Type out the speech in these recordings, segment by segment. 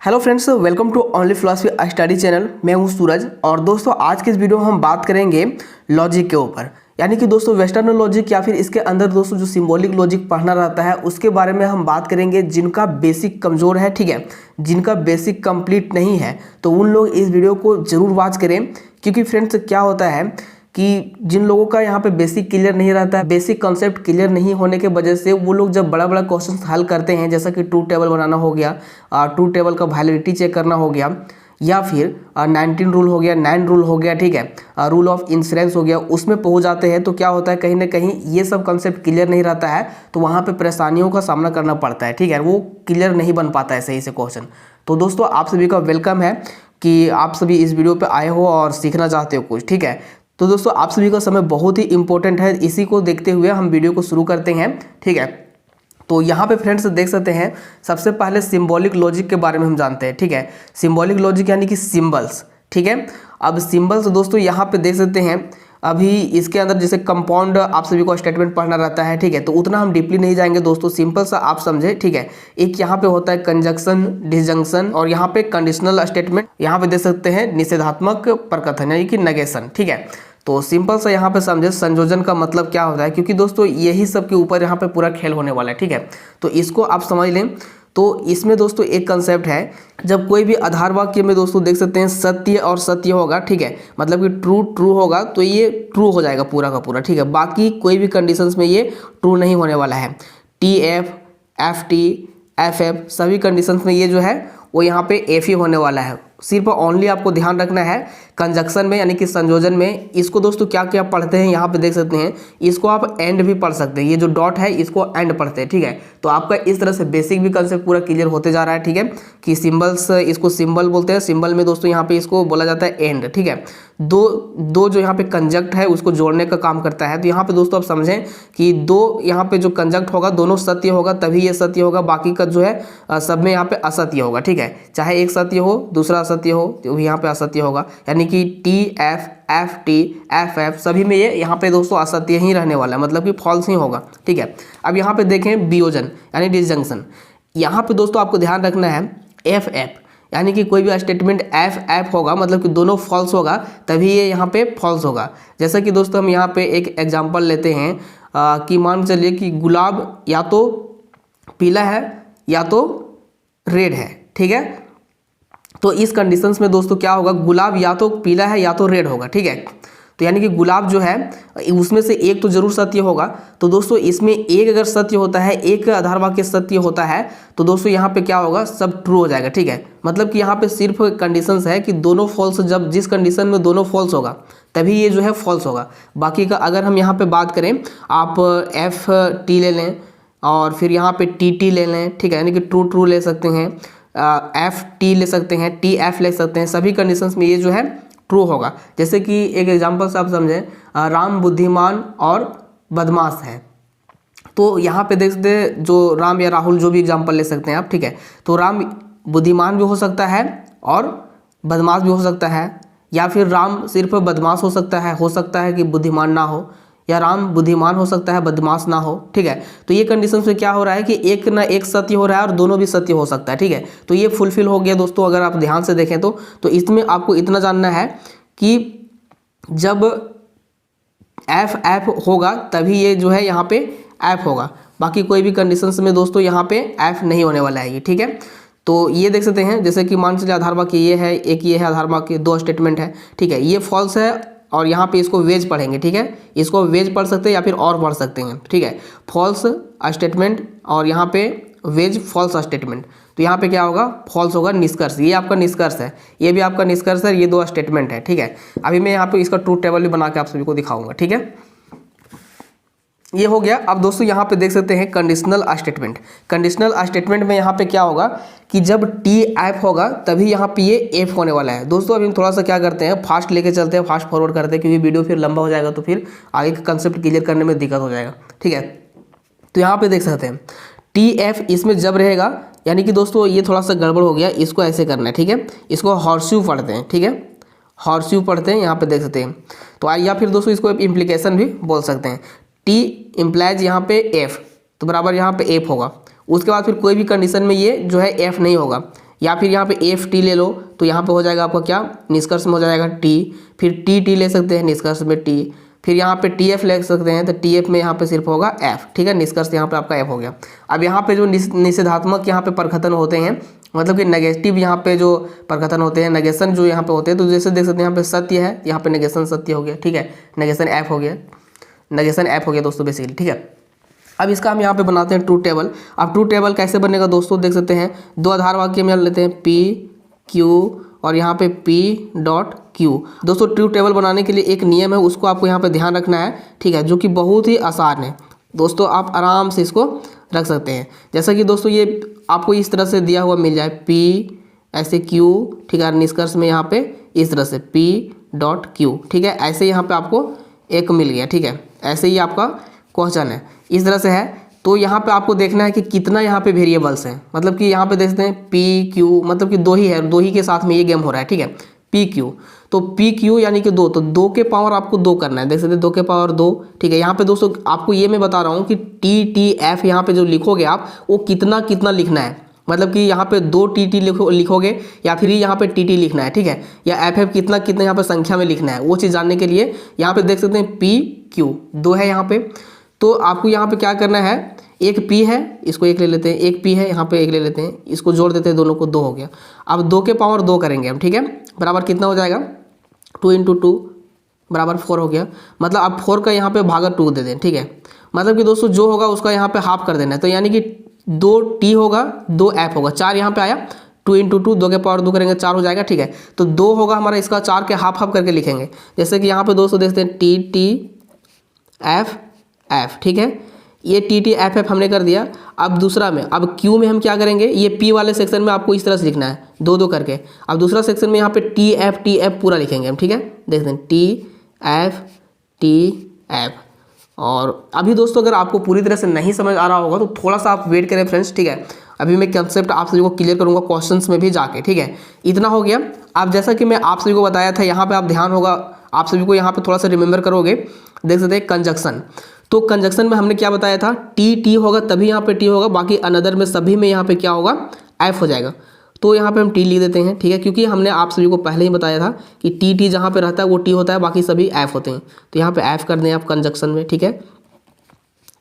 Hello friends, welcome to only philosophy study channel. मैं हूं सूरज और दोस्तों आज के इस वीडियो में हम बात करेंगे लॉजिक के ऊपर, यानी कि दोस्तों वेस्टर्न लॉजिक या फिर इसके अंदर दोस्तों जो सिंबॉलिक लॉजिक पढ़ना रहता है उसके बारे में हम बात करेंगे। जिनका बेसिक कमज़ोर है, ठीक है, जिनका बेसिक कंप्लीट नहीं है, तो उन लोग इस वीडियो को ज़रूर वॉच करें। क्योंकि फ्रेंड्स क्या होता है कि जिन लोगों का यहाँ पे बेसिक क्लियर नहीं रहता है, बेसिक कॉन्सेप्ट क्लियर नहीं होने के वजह से वो लोग जब बड़ा बड़ा क्वेश्चन हल करते हैं, जैसा कि ट्रूथ टेबल बनाना हो गया, ट्रूथ टेबल का वैलिडिटी चेक करना हो गया, या फिर 19 रूल हो गया, 9 रूल हो गया, ठीक है, रूल ऑफ इंश्योरेंस हो गया, उसमें पहुँच जाते हैं तो क्या होता है, कहीं ना कहीं ये सब कॉन्सेप्ट क्लियर नहीं रहता है तो वहाँ पर परेशानियों का सामना करना पड़ता है, ठीक है, वो क्लियर नहीं बन पाता है सही से क्वेश्चन। तो दोस्तों आप सभी का वेलकम है कि आप सभी इस वीडियो पे आए हो और सीखना चाहते हो कुछ, ठीक है। तो दोस्तों आप सभी का समय बहुत ही इंपॉर्टेंट है, इसी को देखते हुए हम वीडियो को शुरू करते हैं, ठीक है। तो यहाँ पे फ्रेंड्स देख सकते हैं, सबसे पहले सिंबॉलिक लॉजिक के बारे में हम जानते हैं, ठीक है। सिंबॉलिक लॉजिक यानी कि सिंबल्स, ठीक है। अब सिंबल्स दोस्तों यहाँ पे देख सकते हैं, अभी इसके अंदर जैसे कंपाउंड आप सभी को स्टेटमेंट पढ़ना रहता है, ठीक है, तो उतना हम डीपली नहीं जाएंगे दोस्तों, सिंपल सा आप समझे, ठीक है। एक यहाँ पे होता है कंजंक्शन, डिसजंक्शन, और यहाँ पे कंडीशनल स्टेटमेंट, यहाँ पे देख सकते हैं निषेधात्मक प्रकथन यानी कि नेगेशन, ठीक है। तो सिंपल सा यहाँ पे समझे संयोजन का मतलब क्या होता है, क्योंकि दोस्तों यही सब के ऊपर यहाँ पे पूरा खेल होने वाला है, ठीक है। तो इसको आप समझ लें। तो इसमें दोस्तों एक कंसेप्ट है, जब कोई भी आधार वाक्य में दोस्तों देख सकते हैं सत्य और सत्य होगा, ठीक है, मतलब कि ट्रू ट्रू होगा तो ये ट्रू हो जाएगा पूरा का पूरा, ठीक है। बाकी कोई भी कंडीशंस में ये ट्रू नहीं होने वाला है। T F, F T, F F सभी कंडीशंस में ये जो है वो यहाँ पे एफ ही होने वाला है। सिर्फ ओनली आपको ध्यान रखना है कंजक्शन में यानी कि संयोजन में, इसको दोस्तों क्या क्या पढ़ते हैं यहाँ पे देख सकते हैं, इसको आप एंड भी पढ़ सकते हैं, ये जो डॉट है इसको एंड पढ़ते हैं, ठीक है। तो आपका इस तरह से बेसिक भी कंसेप्ट पूरा क्लियर होते जा रहा है, ठीक है, कि सिंबल्स, इसको सिंबल बोलते हैं, सिंबल में दोस्तों यहाँ पे इसको बोला जाता है एंड, ठीक है। दो जो यहाँ पे कंजक्ट है उसको जोड़ने का काम करता है। तो यहाँ पे दोस्तों आप समझें कि दो यहाँ पे जो कंजक्ट होगा दोनों सत्य होगा तभी ये सत्य होगा, बाकी का जो है सब में यहाँ पे असत्य होगा, ठीक है। चाहे एक सत्य हो दूसरा असत्य हो तो यहाँ पे असत्य होगा, यानी कि T F, F T, F F सभी में ये यहाँ पे दोस्तों असत्य ही रहने वाला है, मतलब कि फॉल्स ही होगा, ठीक है। अब यहाँ पे देखें वियोजन यानी डिसजंक्शन, यहाँ पे दोस्तों आपको ध्यान रखना है एफ एफ, यानी कि कोई भी स्टेटमेंट एफ एफ होगा मतलब कि दोनों फॉल्स होगा तभी ये यहाँ पे फॉल्स होगा। जैसा कि दोस्तों हम यहाँ पे एक एग्जांपल लेते हैं कि मान चलिए कि गुलाब या तो पीला है या तो रेड है, ठीक है। तो इस कंडीशंस में दोस्तों क्या होगा, गुलाब या तो पीला है या तो रेड होगा, ठीक है। तो यानी कि गुलाब जो है उसमें से एक तो जरूर सत्य होगा। तो दोस्तों इसमें एक अगर सत्य होता है, एक आधार वाक्य सत्य होता है तो दोस्तों यहाँ पे क्या होगा, सब ट्रू हो जाएगा, ठीक है। मतलब कि यहाँ पे सिर्फ कंडीशंस है कि दोनों फॉल्स, जब जिस कंडीशन में दोनों फॉल्स होगा तभी ये जो है फॉल्स होगा। बाकी का अगर हम यहाँ पे बात करें, आप एफ टी ले लें और फिर यहाँ पे टी टी ले लें, ठीक है, यानी कि ट्रू ट्रू ले सकते हैं, एफ टी ले सकते हैं, टी एफ ले सकते हैं, सभी कंडीशंस में ये जो है ट्रू होगा। जैसे कि एक एग्जांपल से आप समझें, राम बुद्धिमान और बदमाश है, तो यहाँ पे देख सकते हैं जो राम या राहुल जो भी एग्जांपल ले सकते हैं आप, ठीक है। तो राम बुद्धिमान भी हो सकता है और बदमाश भी हो सकता है, या फिर राम सिर्फ बदमाश हो सकता है कि बुद्धिमान ना हो, या राम बुद्धिमान हो सकता है बदमाश ना हो, ठीक है। तो ये कंडीशन से क्या हो रहा है कि एक ना एक सत्य हो रहा है और दोनों भी सत्य हो सकता है, ठीक है। तो ये फुलफिल हो गया दोस्तों, अगर आप ध्यान से देखें तो इसमें आपको इतना जानना है कि जब एफ एफ होगा तभी ये जो है यहाँ पे एफ होगा, बाकी कोई भी कंडीशंस में दोस्तों यहाँ पे एफ नहीं होने वाला है ये, ठीक है। तो ये देख सकते हैं, जैसे कि मान चलिए आधार वाक्य ये है, एक ये है आधार वाक्य, दो स्टेटमेंट है, ठीक है, ये फॉल्स है और यहाँ पे इसको वेज पढ़ेंगे, ठीक है, इसको वेज पढ़ सकते हैं या फिर और पढ़ सकते हैं, ठीक है, फॉल्स स्टेटमेंट और यहाँ पे वेज फॉल्स स्टेटमेंट। तो यहाँ पे क्या होगा, फॉल्स होगा निष्कर्ष, ये आपका निष्कर्ष है, ये भी आपका निष्कर्ष है, ये दो स्टेटमेंट है, ठीक है। अभी मैं यहाँ पे इसका ट्रूथ टेबल भी बना के आप सभी को दिखाऊंगा, ठीक है, ये हो गया। अब दोस्तों यहाँ पे देख सकते हैं कंडीशनल स्टेटमेंट। कंडीशनल स्टेटमेंट में यहाँ पे क्या होगा कि जब टी एफ होगा तभी यहाँ पे ये एफ होने वाला है। दोस्तों अभी हम थोड़ा सा क्या करते हैं, फास्ट लेके चलते हैं, फास्ट फॉरवर्ड करते हैं, क्योंकि वीडियो फिर लंबा हो जाएगा तो फिर आगे का कंसेप्ट क्लियर करने में दिक्कत हो जाएगा, ठीक है। तो यहाँ पे देख सकते हैं टी एफ इसमें जब रहेगा, यानी कि दोस्तों ये थोड़ा सा गड़बड़ हो गया, इसको ऐसे करना है, ठीक है, इसको हॉर्स्यू पढ़ते हैं, ठीक है, हॉर्स्यू पढ़ते हैं, यहाँ पे देख सकते हैं। तो या फिर दोस्तों इसको इम्प्लीकेशन भी बोल सकते हैं। टी इम्प्लाइज यहाँ पे एफ, तो बराबर यहाँ पे एफ होगा। उसके बाद फिर कोई भी कंडीशन में ये जो है एफ नहीं होगा, या फिर यहाँ पे एफ टी ले लो तो यहाँ पे हो जाएगा आपका क्या, निष्कर्ष में हो जाएगा टी, फिर टी टी ले सकते हैं निष्कर्ष में टी, फिर यहाँ पे टी एफ ले सकते हैं तो टी एफ में यहाँ पे सिर्फ होगा एफ, ठीक है, निष्कर्ष यहाँ पे आपका एफ हो गया। अब यहाँ पे जो निषेधात्मक यहाँ पे प्रकथन होते हैं, मतलब कि नेगेटिव यहाँ पे जो प्रकथन होते हैं, नेगेशन जो यहाँ पे होते हैं, तो जैसे देख सकते हैं यहाँ पे सत्य है, यहाँ पे नेगेशन सत्य हो गया, ठीक है, नेगेशन एफ हो गया, नेगेशन एफ हो गया दोस्तों बेसिकली, ठीक है। अब इसका हम यहाँ पे बनाते हैं ट्रूथ टेबल। अब ट्रूथ टेबल कैसे बनेगा दोस्तों, देख सकते हैं दो आधार वाक्य में लेते हैं पी क्यू और यहाँ पे पी डॉट क्यू। दोस्तों ट्रूथ टेबल बनाने के लिए एक नियम है, उसको आपको यहाँ पे ध्यान रखना है, ठीक है, जो कि बहुत ही आसान है दोस्तों, आप आराम से इसको रख सकते हैं। जैसा कि दोस्तों ये आपको इस तरह से दिया हुआ मिल जाए पी ऐसे क्यू, ठीक है, निष्कर्ष में यहाँ पे इस तरह से पी डॉट क्यू, ठीक है, ऐसे यहाँ पे आपको एक मिल गया, ठीक है, ऐसे ही आपका क्वेश्चन है, इस तरह से है। तो यहाँ पे आपको देखना है कि कितना यहाँ पे वेरिएबल्स हैं, मतलब कि यहाँ पे देखते हैं पी क्यू, मतलब कि दो ही है, दो ही के साथ में ये गेम हो रहा है, ठीक है, पी क्यू, तो पी क्यू यानी कि दो, तो दो के पावर आपको दो करना है, देख सकते हैं 2 के पावर 2, ठीक है। यहाँ पे दोस्तों आपको ये मैं बता रहा हूँ कि टी टी एफ यहाँ पे जो लिखोगे आप वो कितना कितना लिखना है, मतलब कि यहाँ पे 2 टी टी लिखोगे या फिर यहाँ पे टी टी लिखना है, ठीक है, या एफ एफ कितना कितना यहाँ पे संख्या में लिखना है, वो चीज़ जानने के लिए यहाँ पे देख सकते हैं पी क्यू 2 है यहाँ पे, तो आपको यहाँ पे क्या करना है, एक पी है इसको एक ले लेते हैं, एक पी है यहाँ पे एक ले लेते हैं, इसको जोड़ देते हैं, दोनों को 2 हो गया। अब 2 के पावर 2 करेंगे हम, ठीक है, बराबर कितना हो जाएगा 2 × 2 बराबर 4 हो गया, मतलब आप 4 का यहाँ पे भागा 2 दे दें, ठीक है, मतलब कि दोस्तों जो होगा उसका यहाँ पे हाफ कर देना है, तो यानी कि 2 टी होगा 2 एफ होगा, 4 यहाँ पे आया, 2 × 2 2 के पावर 2 करेंगे 4 हो जाएगा, ठीक है, तो 2 होगा हमारा, इसका 4 के हाफ हाफ करके लिखेंगे, जैसे कि यहाँ पे दोस्तों देखते हैं टी टी एफ एफ, ठीक है, ये टी टी एफ एफ हमने कर दिया। अब दूसरा में, अब क्यू में हम क्या करेंगे, ये पी वाले सेक्शन में आपको इस तरह से लिखना है 2 2 करके। अब दूसरा सेक्शन में यहाँ पे टी एफ पूरा लिखेंगे हम, ठीक है, देखते हैं टी एफ। और अभी दोस्तों अगर आपको पूरी तरह से नहीं समझ आ रहा होगा तो थोड़ा सा आप वेट करें फ्रेंड्स, ठीक है, अभी मैं कंसेप्ट आप सभी को क्लियर करूँगा क्वेश्चंस में भी जाके, ठीक है, इतना हो गया। अब जैसा कि मैं आप सभी को बताया था, यहाँ पे आप ध्यान होगा आप सभी को, यहाँ पे थोड़ा सा रिमेंबर करोगे, देख सकते हैं कंजक्शन, तो कंजक्शन में हमने क्या बताया था, टी टी होगा तभी यहाँ पे टी होगा, बाकी अनदर में सभी में यहाँ पे क्या होगा, एफ हो जाएगा, तो यहाँ पे हम टी लिख देते हैं, ठीक है, क्योंकि हमने आप सभी को पहले ही बताया था कि टी टी जहाँ पे रहता है वो टी होता है, बाकी सभी एफ होते हैं, तो यहाँ पे एफ कर दें आप कंजक्शन में, ठीक है,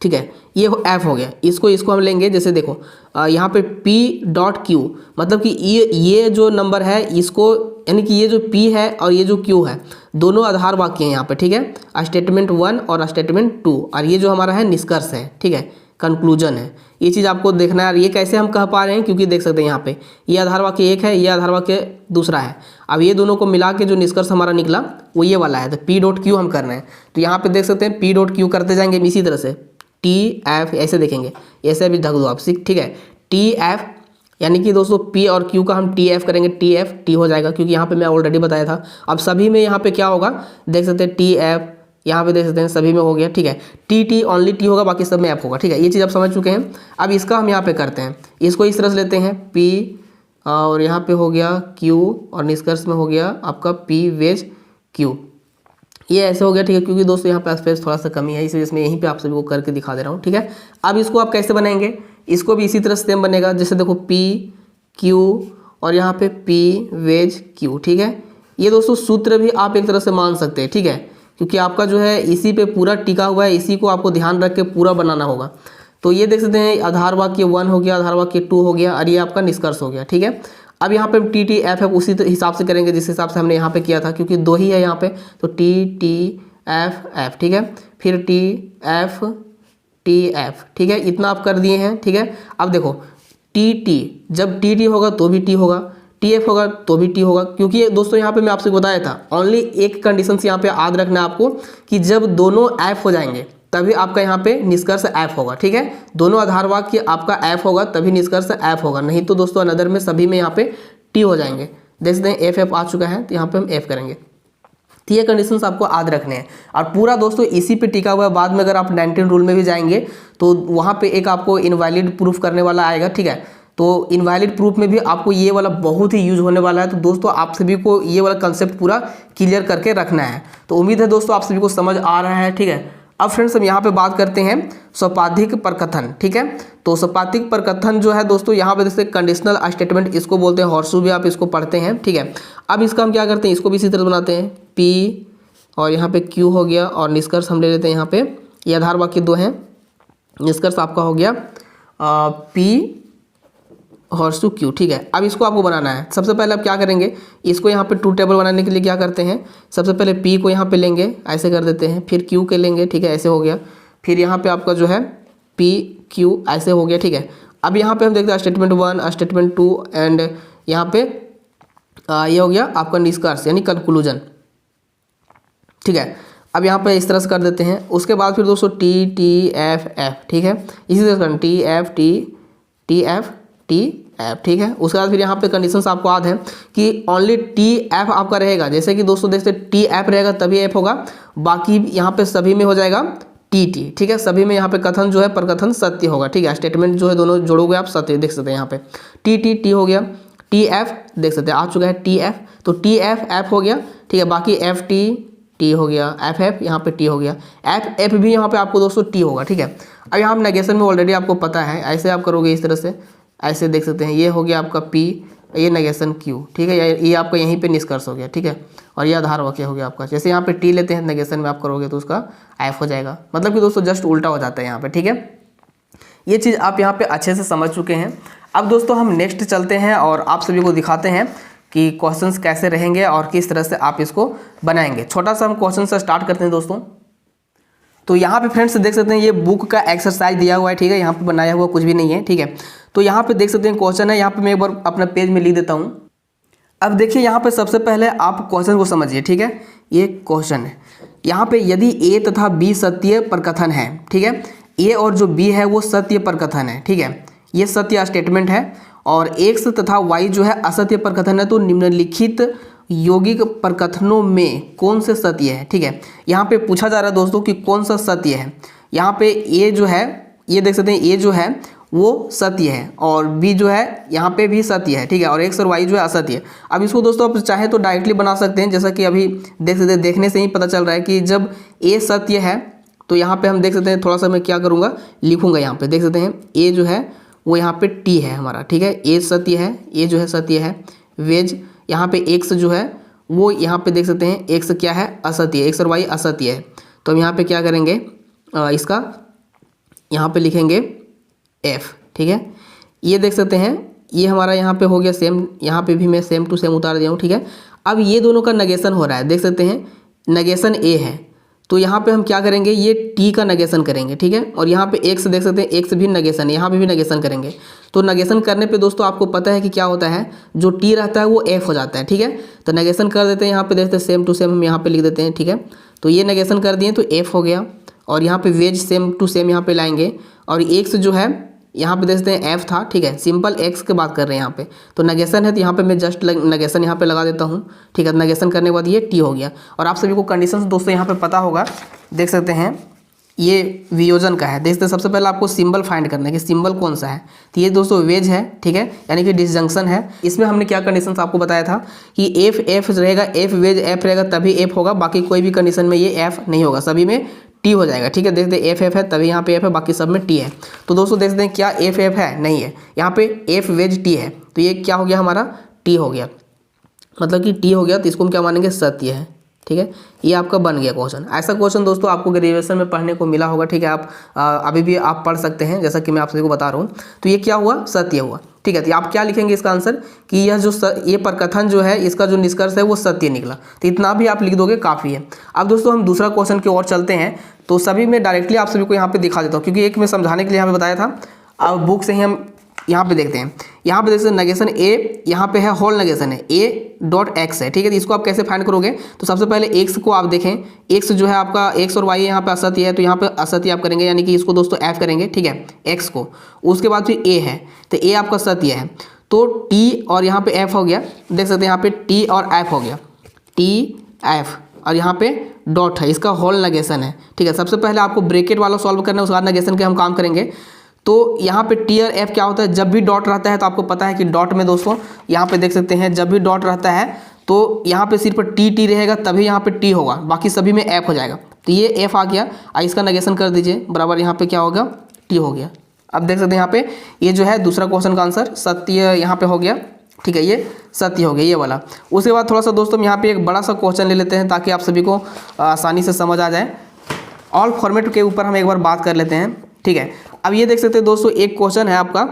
ठीक है, ये एफ हो गया। इसको हम लेंगे, जैसे देखो यहाँ पे पी डॉट क्यू, मतलब कि ये जो नंबर है इसको, यानी कि ये जो P है और ये जो Q है दोनों आधार वाक्य हैं यहाँ पे, ठीक है, स्टेटमेंट 1 और स्टेटमेंट 2, और ये जो हमारा है निष्कर्ष है, ठीक है, कंक्लूजन है, ये चीज़ आपको देखना है। ये कैसे हम कह पा रहे हैं, क्योंकि देख सकते हैं यहाँ पे ये आधार वाक्य एक है, ये आधार वाक्य दूसरा है, अब ये दोनों को मिला के जो निष्कर्ष हमारा निकला वो ये वाला है, तो P डॉट क्यू हम कर रहे हैं, तो यहाँ पे देख सकते हैं P डॉट क्यू करते जाएंगे इसी तरह से, टी एफ ऐसे देखेंगे, ऐसे भी ढक दो आप, ठीक है, टी एफ, यानी कि दोस्तों P और Q का हम टी एफ करेंगे, टी एफ टी हो जाएगा, क्योंकि यहाँ पे मैं ऑलरेडी बताया था। अब सभी में यहाँ पे क्या होगा, देख सकते हैं टी एफ, यहाँ पे देख सकते हैं सभी में हो गया, ठीक है, टी टी ओनली टी होगा, बाकी सब में एफ होगा, ठीक है, ये चीज़ आप समझ चुके हैं। अब इसका हम यहाँ पे करते हैं, इसको इस तरह से लेते हैं P और यहाँ पे हो गया Q और निष्कर्ष में हो गया आपका P वेज Q, ये ऐसे हो गया, ठीक है, क्योंकि दोस्तों यहाँ पे स्पेस थोड़ा सा कमी है, इस वजह से मैं यहीं पे आप सभी को करके दिखा दे रहा हूँ, ठीक है। अब इसको आप कैसे बनाएंगे, इसको भी इसी तरह सेम बनेगा, जैसे देखो P Q और यहाँ पे P वेज Q, ठीक है, ये दोस्तों सूत्र भी आप एक तरह से मान सकते हैं, ठीक है, क्योंकि आपका जो है इसी पे पूरा टिका हुआ है, इसी को आपको ध्यान रख के पूरा बनाना होगा। तो ये देख सकते हैं आधार वाक्य 1 हो गया, आधार वाक्य 2 हो गया, और ये आपका निष्कर्ष हो गया, ठीक है। अब यहाँ पे टी टी एफ एफ उसी हिसाब से करेंगे जिस हिसाब से हमने यहाँ पे किया था, क्योंकि 2 ही है यहाँ पे, तो टी टी एफ एफ, ठीक है, फिर टी एफ, ठीक है, इतना आप कर दिए हैं, ठीक है। अब देखो टी टी, जब टी टी होगा तो भी टी होगा, टी एफ होगा तो भी टी होगा, क्योंकि दोस्तों यहाँ पे मैं आपसे बताया था ओनली एक कंडीशन से यहाँ पे याद रखना है आपको कि जब दोनों एफ हो जाएंगे तभी आपका यहाँ पे निष्कर्ष एफ होगा, ठीक है, दोनों आधार वाक्य आपका एफ होगा तभी निष्कर्ष एफ होगा, नहीं तो दोस्तों अनदर में सभी में यहाँ पे टी हो जाएंगे। देख सकते हैं एफ एफ आ चुका है, तो यहाँ पे हम एफ करेंगे, तो ये कंडीशंस आपको याद रखने हैं, और पूरा दोस्तों इसी पे टिका हुआ है। बाद में अगर आप 19 रूल में भी जाएंगे तो वहाँ पे एक आपको इनवैलिड प्रूफ करने वाला आएगा, ठीक है, तो इनवैलिड प्रूफ में भी आपको ये वाला बहुत ही यूज होने वाला है। तो दोस्तों आप सभी को ये वाला कंसेप्ट पूरा क्लियर करके रखना है। तो उम्मीद है दोस्तों आप सभी को समझ आ रहा है, ठीक है। अब फ्रेंड्स हम यहाँ पे बात करते हैं सोपाधिक प्रकथन, ठीक है। तो सोपाधिक प्रकथन जो है दोस्तों यहाँ पे जैसे कंडीशनल स्टेटमेंट इसको बोलते हैं, हॉर्सू भी आप इसको पढ़ते हैं, ठीक है। अब इसका हम क्या करते हैं, इसको भी इसी तरह बनाते हैं, पी और यहाँ पे क्यू हो गया, और निष्कर्ष हम ले लेते हैं यहाँ पे, ये आधार वाक्य दो हैं, निष्कर्ष आपका हो गया पी हॉर्सू क्यू, ठीक है। अब इसको आपको बनाना है। सबसे पहले आप क्या करेंगे, इसको यहाँ पे ट्रूथ टेबल बनाने के लिए क्या करते हैं, सबसे पहले पी को यहाँ पे लेंगे, ऐसे कर देते हैं, फिर क्यू के लेंगे, ठीक है, ऐसे हो गया, फिर यहाँ पे आपका जो है पी क्यू ऐसे हो गया, ठीक है। अब यहाँ पे हम देखते हैं स्टेटमेंट 1, स्टेटमेंट 2 एंड यहाँ पे ये हो गया आपका निष्कर्ष यानी कंक्लूजन, ठीक है। अब यहाँ पे इस तरह से कर देते हैं। उसके बाद फिर दोस्तों टी टी एफ एफ, ठीक है, इसी तरह करना, टी एफ टी एफ, ठीक है। उसके बाद फिर यहाँ पे कंडीशंस आपको याद है कि ओनली टी एफ आपका रहेगा, जैसे कि दोस्तों देखते टी एफ रहेगा तभी एफ होगा, बाकी यहाँ पे सभी में हो जाएगा टी टी, ठीक है। सभी में यहाँ पे कथन जो है प्रकथन सत्य होगा, ठीक है। स्टेटमेंट जो है दोनों जोड़ोगे आप सत्य, देख सकते हैं यहाँ पे टी हो गया, टी एफ देख सकते हैं आ चुका है टी एफ, तो टी एफ हो गया, ठीक है। बाकी एफ टी हो गया, एफ यहाँ पे टी हो गया, एफ भी यहाँ पे आपको दोस्तों टी होगा, ठीक है। अब यहाँ नेगेशन में ऑलरेडी आपको पता है, ऐसे आप करोगे इस तरह से, ऐसे देख सकते हैं, ये हो गया आपका पी, ये नेगेशन क्यू, ठीक है, ये आपका यहीं पे निष्कर्ष हो गया, ठीक है। और ये आधार वाक्य हो गया आपका, जैसे यहाँ पे टी लेते हैं नेगेशन में आप करोगे तो उसका एफ हो जाएगा, मतलब कि दोस्तों जस्ट उल्टा हो जाता है यहाँ पे, ठीक है। ये चीज़ आप यहाँ पे अच्छे से समझ चुके हैं। अब दोस्तों हम नेक्स्ट चलते हैं और आप सभी को दिखाते हैं कि क्वेश्चंस कैसे रहेंगे और किस तरह से आप इसको बनाएंगे। छोटा सा हम क्वेश्चन से स्टार्ट करते हैं दोस्तों। तो यहाँ पे फ्रेंड्स देख सकते हैं ये बुक का एक्सरसाइज दिया हुआ है, ठीक है, यहाँ पे बनाया हुआ कुछ भी नहीं है, ठीक है। तो यहाँ पे देख सकते हैं क्वेश्चन है, यहाँ पे मैं एक बार अपना पेज में लिख देता हूँ। अब देखिए यहाँ पे सबसे पहले आप क्वेश्चन को समझिए, ठीक है। ये क्वेश्चन है, यहाँ पे यदि ए तथा बी सत्य प्रकथन है, ठीक है, ए और जो बी है वो सत्य प्रकथन है, ठीक है, ये सत्य स्टेटमेंट है, और एक्स तथा वाई जो है असत्य प्रकथन है, तो निम्नलिखित यौगिक प्रकथनों में कौन से सत्य है, ठीक है। यहाँ पे पूछा जा रहा है दोस्तों कि कौन सा सत्य है। यहाँ पे ए जो है, ये देख सकते हैं ए जो है वो सत्य है, और बी जो है यहाँ पे भी सत्य है, ठीक है, और एक्स और वाई जो है असत्य है। अब इसको दोस्तों आप चाहे तो डायरेक्टली बना सकते हैं, जैसा कि अभी देख सकते हैं, देखने से ही पता चल रहा है कि जब ए सत्य है तो यहाँ पे हम देख सकते हैं, थोड़ा सा मैं क्या करूँगा, लिखूँगा यहाँ पे, देख सकते हैं ए जो है वो यहाँ पे टी है हमारा, ठीक है, ए सत्य है, ए जो है सत्य है, वेज यहाँ पे एक्स जो है वो यहाँ पे देख सकते हैं एक्स क्या है, असत्य है, एक्स और वाई असत्य है। तो हम यहाँ पे क्या करेंगे, इसका यहाँ पे लिखेंगे एफ, ठीक है। ये देख सकते हैं ये हमारा यहाँ पे हो गया सेम, यहाँ पे भी मैं सेम टू सेम उतार दिया हूँ, ठीक है। अब ये दोनों का नेगेशन हो रहा है, देख सकते हैं नेगेशन ए है, तो यहाँ पे हम क्या करेंगे, ये टी का नेगेशन करेंगे, ठीक है। और यहाँ पे एक्स देख सकते हैं, एक्स भी नेगेशन है, यहाँ पे भी नेगेशन करेंगे। तो नेगेशन करने पे दोस्तों आपको पता है कि क्या होता है, जो टी रहता है वो एफ हो जाता है, ठीक है। तो नेगेशन कर देते हैं, यहाँ पे देखते हैं सेम टू सेम हम यहाँ पे लिख देते हैं, ठीक है। तो ये नेगेशन कर दिए तो एफ हो गया, और यहाँ पे वेज सेम टू सेम यहाँ पे लाएंगे, और एक्स जो है यहाँ पे देखते हैं एफ था, ठीक है, सिंपल एक्स की बात कर रहे हैं यहाँ पे। तो नेगेशन है तो यहाँ पे मैं जस्ट नेगेशन यहाँ पे लगा देता हूँ, ठीक है। नेगेशन करने के बाद ये टी हो गया। और आप सभी को कंडीशंस दोस्तों यहाँ पे पता होगा, देख सकते हैं ये वियोजन का है। देखते हैं सबसे पहले आपको सिंबल फाइंड करना है कि सिंबल कौन सा है। तो ये दोस्तों वेज है, ठीक है, यानी कि डिसजंक्शन है। इसमें हमने क्या कंडीशंस आपको बताया था कि एफ रहेगा, एफ वेज एफ रहेगा तभी एफ होगा, बाकी कोई भी कंडीशन में ये एफ नहीं होगा, सभी में टी हो जाएगा, ठीक है। देखते हैं एफ है तभी यहाँ पे एफ है, बाकी सब में टी है। तो दोस्तों देखते हैं क्या एफ है, नहीं है, यहाँ पे एफ वेज टी है, तो ये क्या हो गया हमारा टी हो गया, मतलब कि टी हो गया, तो इसको हम क्या मानेंगे सत्य है, ठीक है। ये आपका बन गया क्वेश्चन। ऐसा क्वेश्चन दोस्तों आपको ग्रेजुएशन में पढ़ने को मिला होगा, ठीक है। आप अभी भी आप पढ़ सकते हैं, जैसा कि मैं आप सभी को बता रहा हूँ। तो ये क्या हुआ, सत्य हुआ, ठीक है। तो आप क्या लिखेंगे इसका आंसर कि यह जो ये प्रकथन जो है इसका जो निष्कर्ष है वो सत्य निकला। तो इतना भी आप लिख दोगे काफ़ी है। अब दोस्तों हम दूसरा क्वेश्चन की ओर चलते हैं। तो सभी मैं डायरेक्टली आप सभी को यहाँ पे दिखा देता हूँ, क्योंकि एक मैं समझाने के लिए यहाँ पे बताया था। अब बुक से ही हम यहाँ पे देखते हैं, यहाँ पे देख सकते नेगेशन ए, यहाँ पे है होल नेगेशन है, ए डॉट एक्स है, ठीक है। तो इसको आप कैसे फाइंड करोगे, तो सबसे पहले एक्स को आप देखें, एक्स जो है आपका एक्स और वाई यहाँ पे असत्य है, तो यहाँ पे असत्य आप करेंगे, यानी कि इसको दोस्तों एफ करेंगे, ठीक है, एक्स को। उसके बाद फिर ए है, तो ए आपका सत्य है, तो टी और यहाँ पे एफ हो गया, देख सकते हैं यहाँ पे टी और एफ हो गया, टी एफ, और यहाँ पे डॉट है, इसका होल नेगेशन है, ठीक है। सबसे पहले आपको ब्रैकेट वाला सॉल्व करना है, उसके बाद नेगेशन के हम काम करेंगे। तो यहाँ पे टी और एफ क्या होता है, जब भी डॉट रहता है तो आपको पता है कि डॉट में दोस्तों यहाँ पे देख सकते हैं, जब भी डॉट रहता है तो यहाँ पे सिर्फ टी रहेगा तभी यहाँ पे टी होगा, बाकी सभी में एफ हो जाएगा। तो ये एफ आ गया। इसका नेगेशन कर दीजिए, बराबर यहाँ पे क्या होगा, टी हो गया। अब देख सकते हैं यहाँ पे ये जो है दूसरा क्वेश्चन का आंसर सत्य यहाँ पे हो गया, ठीक है, ये सत्य हो गया ये वाला। उसके बाद थोड़ा सा दोस्तों हम यहाँ पे एक बड़ा सा क्वेश्चन ले लेते हैं ताकि आप सभी को आसानी से समझ आ जाए। ऑल फॉर्मेट के ऊपर हम एक बार बात कर लेते हैं, ठीक है। अब ये देख सकते हैं दोस्तों, एक क्वेश्चन है आपका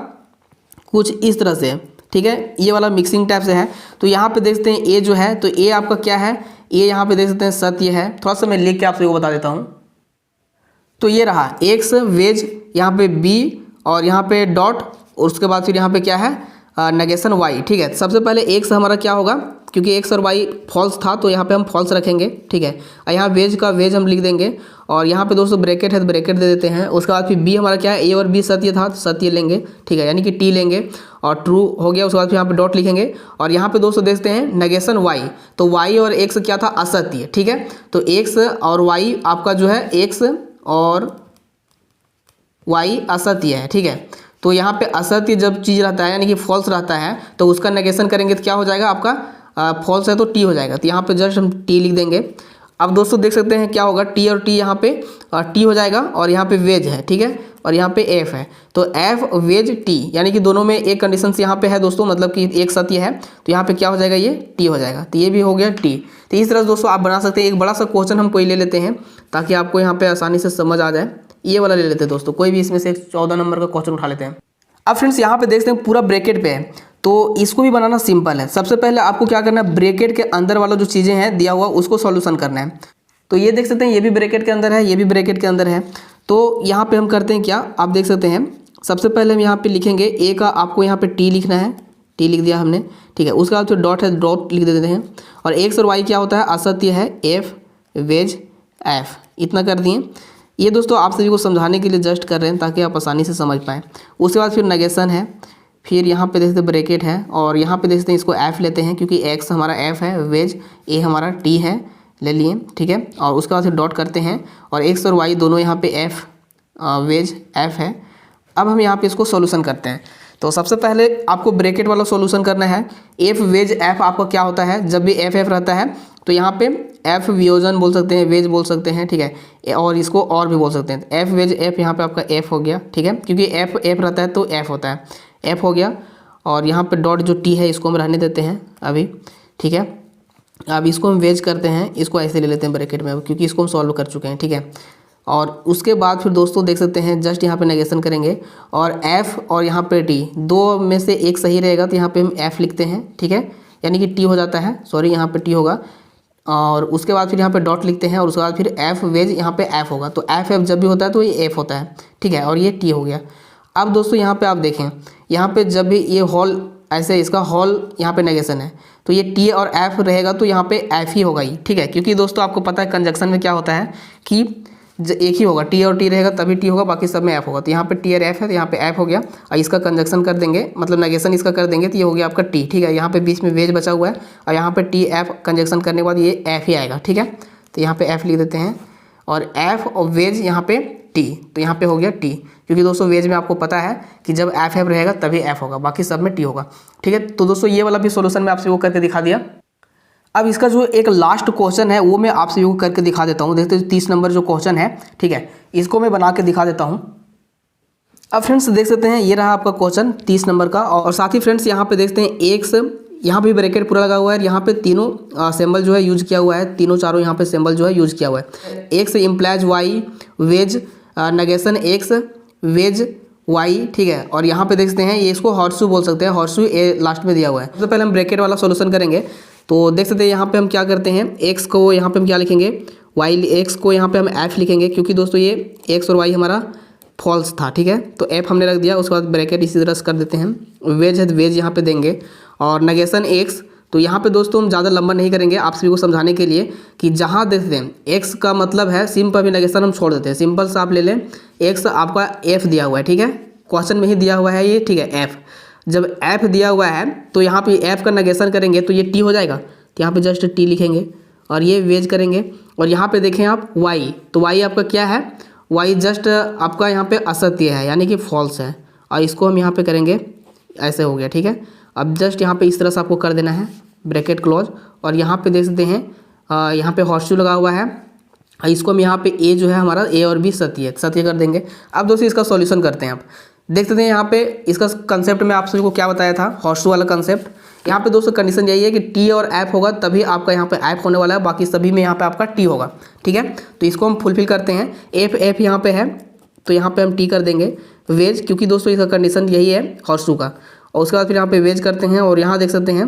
कुछ इस तरह से, ठीक है, ये वाला मिक्सिंग टाइप से है। तो यहाँ पे देखते हैं ए जो है, तो ए आपका क्या है, ए यहाँ पे देख सकते हैं सत्य है। थोड़ा सा मैं लिख के आप सभी को बता देता हूँ। तो ये रहा एक्स वेज, यहाँ पे बी और यहाँ पे डॉट, और उसके बाद फिर यहाँ पे क्या है नेगेशन वाई, ठीक है। सबसे पहले एक्स हमारा क्या होगा, क्योंकि एक्स और वाई फॉल्स था तो यहाँ पे हम फॉल्स रखेंगे, ठीक है। और यहाँ वेज का वेज हम लिख देंगे, और यहाँ पे दोस्तों ब्रैकेट है तो ब्रैकेट दे देते हैं। उसके बाद फिर बी हमारा क्या है, ए और बी सत्य था तो सत्य लेंगे, ठीक है, यानी कि टी लेंगे और ट्रू हो गया। उसके बाद फिर यहाँ पे डॉट लिखेंगे, और यहाँ पे दोस्तों देखते हैं नेगेशन वाई, तो वाई और एक्स क्या था, असत्य, ठीक है। तो एक्स और वाई आपका जो है, एक्स और वाई असत्य है, ठीक है। तो यहाँ पे असत्य जब चीज़ रहता है यानी कि फॉल्स रहता है तो उसका नेगेशन करेंगे तो क्या हो जाएगा आपका, फॉल्स है तो टी हो जाएगा। तो यहाँ पे जस्ट हम टी लिख देंगे। अब दोस्तों देख सकते हैं क्या होगा, टी और टी यहाँ पे टी हो जाएगा, और यहाँ पे वेज है, ठीक है, और यहाँ पे एफ है। तो एफ वेज टी, यानी कि दोनों में एक कंडीशन यहाँ पे है दोस्तों, मतलब कि एक सत्य है, तो यहाँ पे क्या हो जाएगा, ये टी हो जाएगा। तो ये भी हो गया टी। तो इस तरह दोस्तों आप बना सकते हैं। एक बड़ा सा क्वेश्चन हम कोई ले लेते हैं ताकि आपको यहाँ पे आसानी से समझ आ जाए। ये वाला ले लेते हैं दोस्तों, कोई भी इसमें से 14 नंबर का क्वेश्चन उठा लेते हैं। अब फ्रेंड्स यहाँ पे देखते हैं पूरा ब्रैकेट पे है, तो इसको भी बनाना सिंपल है। सबसे पहले आपको क्या करना है, ब्रैकेट के अंदर वाला जो चीज़ें हैं दिया हुआ उसको सॉल्यूशन करना है। तो ये देख सकते हैं ये भी ब्रैकेट के अंदर है, ये भी ब्रैकेट के अंदर है। तो यहाँ पे हम करते हैं क्या, आप देख सकते हैं सबसे पहले हम यहाँ पे लिखेंगे ए का, आपको यहाँ पे टी लिखना है, टी लिख दिया हमने, ठीक है। उसके बाद जो डॉट है डॉट लिख देते हैं, और एक्स और वाई क्या होता है, असत्य है, एफ वेज एफ, इतना कर दिए। ये दोस्तों आप सभी को समझाने के लिए जस्ट कर रहे हैं ताकि आप आसानी से समझ पाएँ। उसके बाद फिर नेगेशन है, फिर यहाँ पे देखते हैं ब्रैकेट है, और यहाँ पे देखते हैं इसको एफ लेते हैं क्योंकि एक्स हमारा एफ है, वेज ए हमारा टी है, ले लिए, ठीक है। और उसके बाद फिर डॉट करते हैं, और एक्स और वाई दोनों यहाँ पे एफ वेज एफ है। अब हम यहाँ पे इसको सॉल्यूशन करते हैं। तो सबसे पहले आपको ब्रैकेट वाला सॉल्यूशन करना है। एफ वेज एफ आपका क्या होता है, जब भी एफ एफ रहता है तो यहाँ पे एफ वियोजन बोल सकते हैं, वेज बोल सकते हैं, ठीक है, और इसको और भी बोल सकते हैं। एफ वेज एफ यहाँ पे आपका एफ हो गया, ठीक है, क्योंकि एफ एफ रहता है तो एफ होता है, एफ हो गया। और यहाँ पे डॉट जो टी है इसको हम रहने देते हैं अभी, ठीक है। अब इसको हम वेज करते हैं, इसको ऐसे ले लेते हैं ब्रैकेट में अब, क्योंकि इसको हम सॉल्व कर चुके हैं, ठीक है। और उसके बाद फिर दोस्तों देख सकते हैं जस्ट यहाँ पे नेगेशन करेंगे, और एफ और यहाँ पे टी, दो में से एक सही रहेगा तो यहाँ पे हम एफ लिखते हैं, ठीक है, यानी कि टी हो जाता है, सॉरी यहाँ पे टी होगा। और उसके बाद फिर यहाँ पे डॉट लिखते हैं, और उसके बाद फिर एफ वेज यहाँ पे एफ होगा, तो एफ एफ जब भी होता है तो ये एफ होता है, ठीक है, और ये टी हो गया। अब दोस्तों यहाँ पे आप देखें, यहाँ पे जब भी ये हॉल ऐसे इसका हॉल यहाँ पे नेगेशन है तो ये टी और एफ रहेगा तो यहाँ पे एफ ही होगा ही, ठीक है, क्योंकि दोस्तों आपको पता है कंजक्शन में क्या होता है कि एक ही होगा, टी और टी रहेगा तभी टी होगा, बाकी सब में एफ होगा। तो यहाँ पे टी और एफ है तो यहाँ पे एफ हो गया, और इसका कंजक्शन कर देंगे, मतलब नेगेशन इसका कर देंगे तो ये हो गया आपका टी, ठीक है। यहाँ पे बीच में वेज बचा हुआ है, और यहाँ पे टी एफ कंजक्शन करने के बाद ये एफ ही आएगा, ठीक है। तो यहाँ पे एफ लिख देते हैं, और एफ और वेज यहाँ पे टी, तो यहाँ पे हो गया टी, क्योंकि दोस्तों वेज में आपको पता है कि जब एफ एफ रहेगा तभी एफ होगा, बाकी सब में टी होगा, ठीक है। तो दोस्तों ये वाला भी सॉल्यूशन मैं आपसे वो करके दिखा दिया। अब इसका जो एक लास्ट क्वेश्चन है वो मैं आपसे वो करके दिखा देता हूँ। देखते हैं 30 नंबर जो क्वेश्चन है, ठीक है, इसको मैं बना के दिखा देता हूँ। अब फ्रेंड्स देख सकते हैं ये रहा आपका क्वेश्चन 30 नंबर का, और साथ ही फ्रेंड्स यहाँ पे देखते हैं एक्स, यहाँ पे ब्रैकेट पूरा लगा हुआ है, यहाँ पे तीनों सिंबल जो है यूज किया हुआ है, तीनों चारों यहाँ पे सिंबल जो है यूज किया हुआ है। X implies Y wedge negation X wedge Y, ठीक है। और यहाँ पे देखते हैं ये इसको हॉर्सू बोल सकते हैं, हॉर्सू ए लास्ट में दिया हुआ है। सबसे पहले हम ब्रैकेट वाला सॉल्यूशन करेंगे। तो देख सकते हैं यहाँ पे हम क्या करते हैं, एक्स को यहाँ पे हम क्या लिखेंगे, वाई, एक्स को यहाँ पे हम एफ लिखेंगे, क्योंकि दोस्तों ये एक्स और वाई हमारा फॉल्स था, ठीक है, तो एफ हमने रख दिया। उसके बाद ब्रैकेट इसी तरह से कर देते हैं, वेज है तो वेज यहाँ पे देंगे, और नेगेशन एक्स, तो यहाँ पे दोस्तों हम ज़्यादा लंबा नहीं करेंगे आप सभी को समझाने के लिए कि जहाँ देखते हैं एक्स का मतलब है सिंपल, भी नेगेशन हम छोड़ देते हैं, सिंपल से आप ले लें, एक्स आपका एफ दिया हुआ है, ठीक है, क्वेश्चन में ही दिया हुआ है ये, ठीक है, एफ। जब एफ दिया हुआ है तो यहाँ पे एफ का नेगेशन करेंगे तो ये टी हो जाएगा, तो यहाँ पे जस्ट टी लिखेंगे, और ये वेज करेंगे। और यहाँ पे देखें आप वाई, तो वाई आपका क्या है, वाई जस्ट आपका यहाँ पे असत्य है, यानी कि फॉल्स है, और इसको हम यहाँ पे करेंगे, ऐसे हो गया, ठीक है। अब जस्ट यहाँ पे इस तरह से आपको कर देना है, ब्रैकेट क्लोज, और यहाँ पे देख सकते हैं यहाँ पे हॉर्सू लगा हुआ है, इसको हम यहाँ पे ए जो है हमारा ए और बी सत्य कर देंगे। अब दोस्तों इसका सॉल्यूशन करते हैं। आप देख सकते हैं यहाँ पे इसका कंसेप्ट में आप सभी को क्या बताया था, हॉर्सशू वाला कंसेप्ट। यहाँ पे दोस्तों कंडीशन यही है कि टी और एफ होगा तभी आपका यहाँ पे एफ होने वाला है, बाकी सभी में यहाँ पे आपका टी होगा। ठीक है, तो इसको हम फुलफिल करते हैं। एफ यहाँ पे है तो यहाँ पे हम टी कर देंगे वेज, क्योंकि दोस्तों इसका कंडीशन यही है हॉर्सशू का। और उसके बाद फिर यहाँ पे वेज करते हैं और यहाँ देख सकते हैं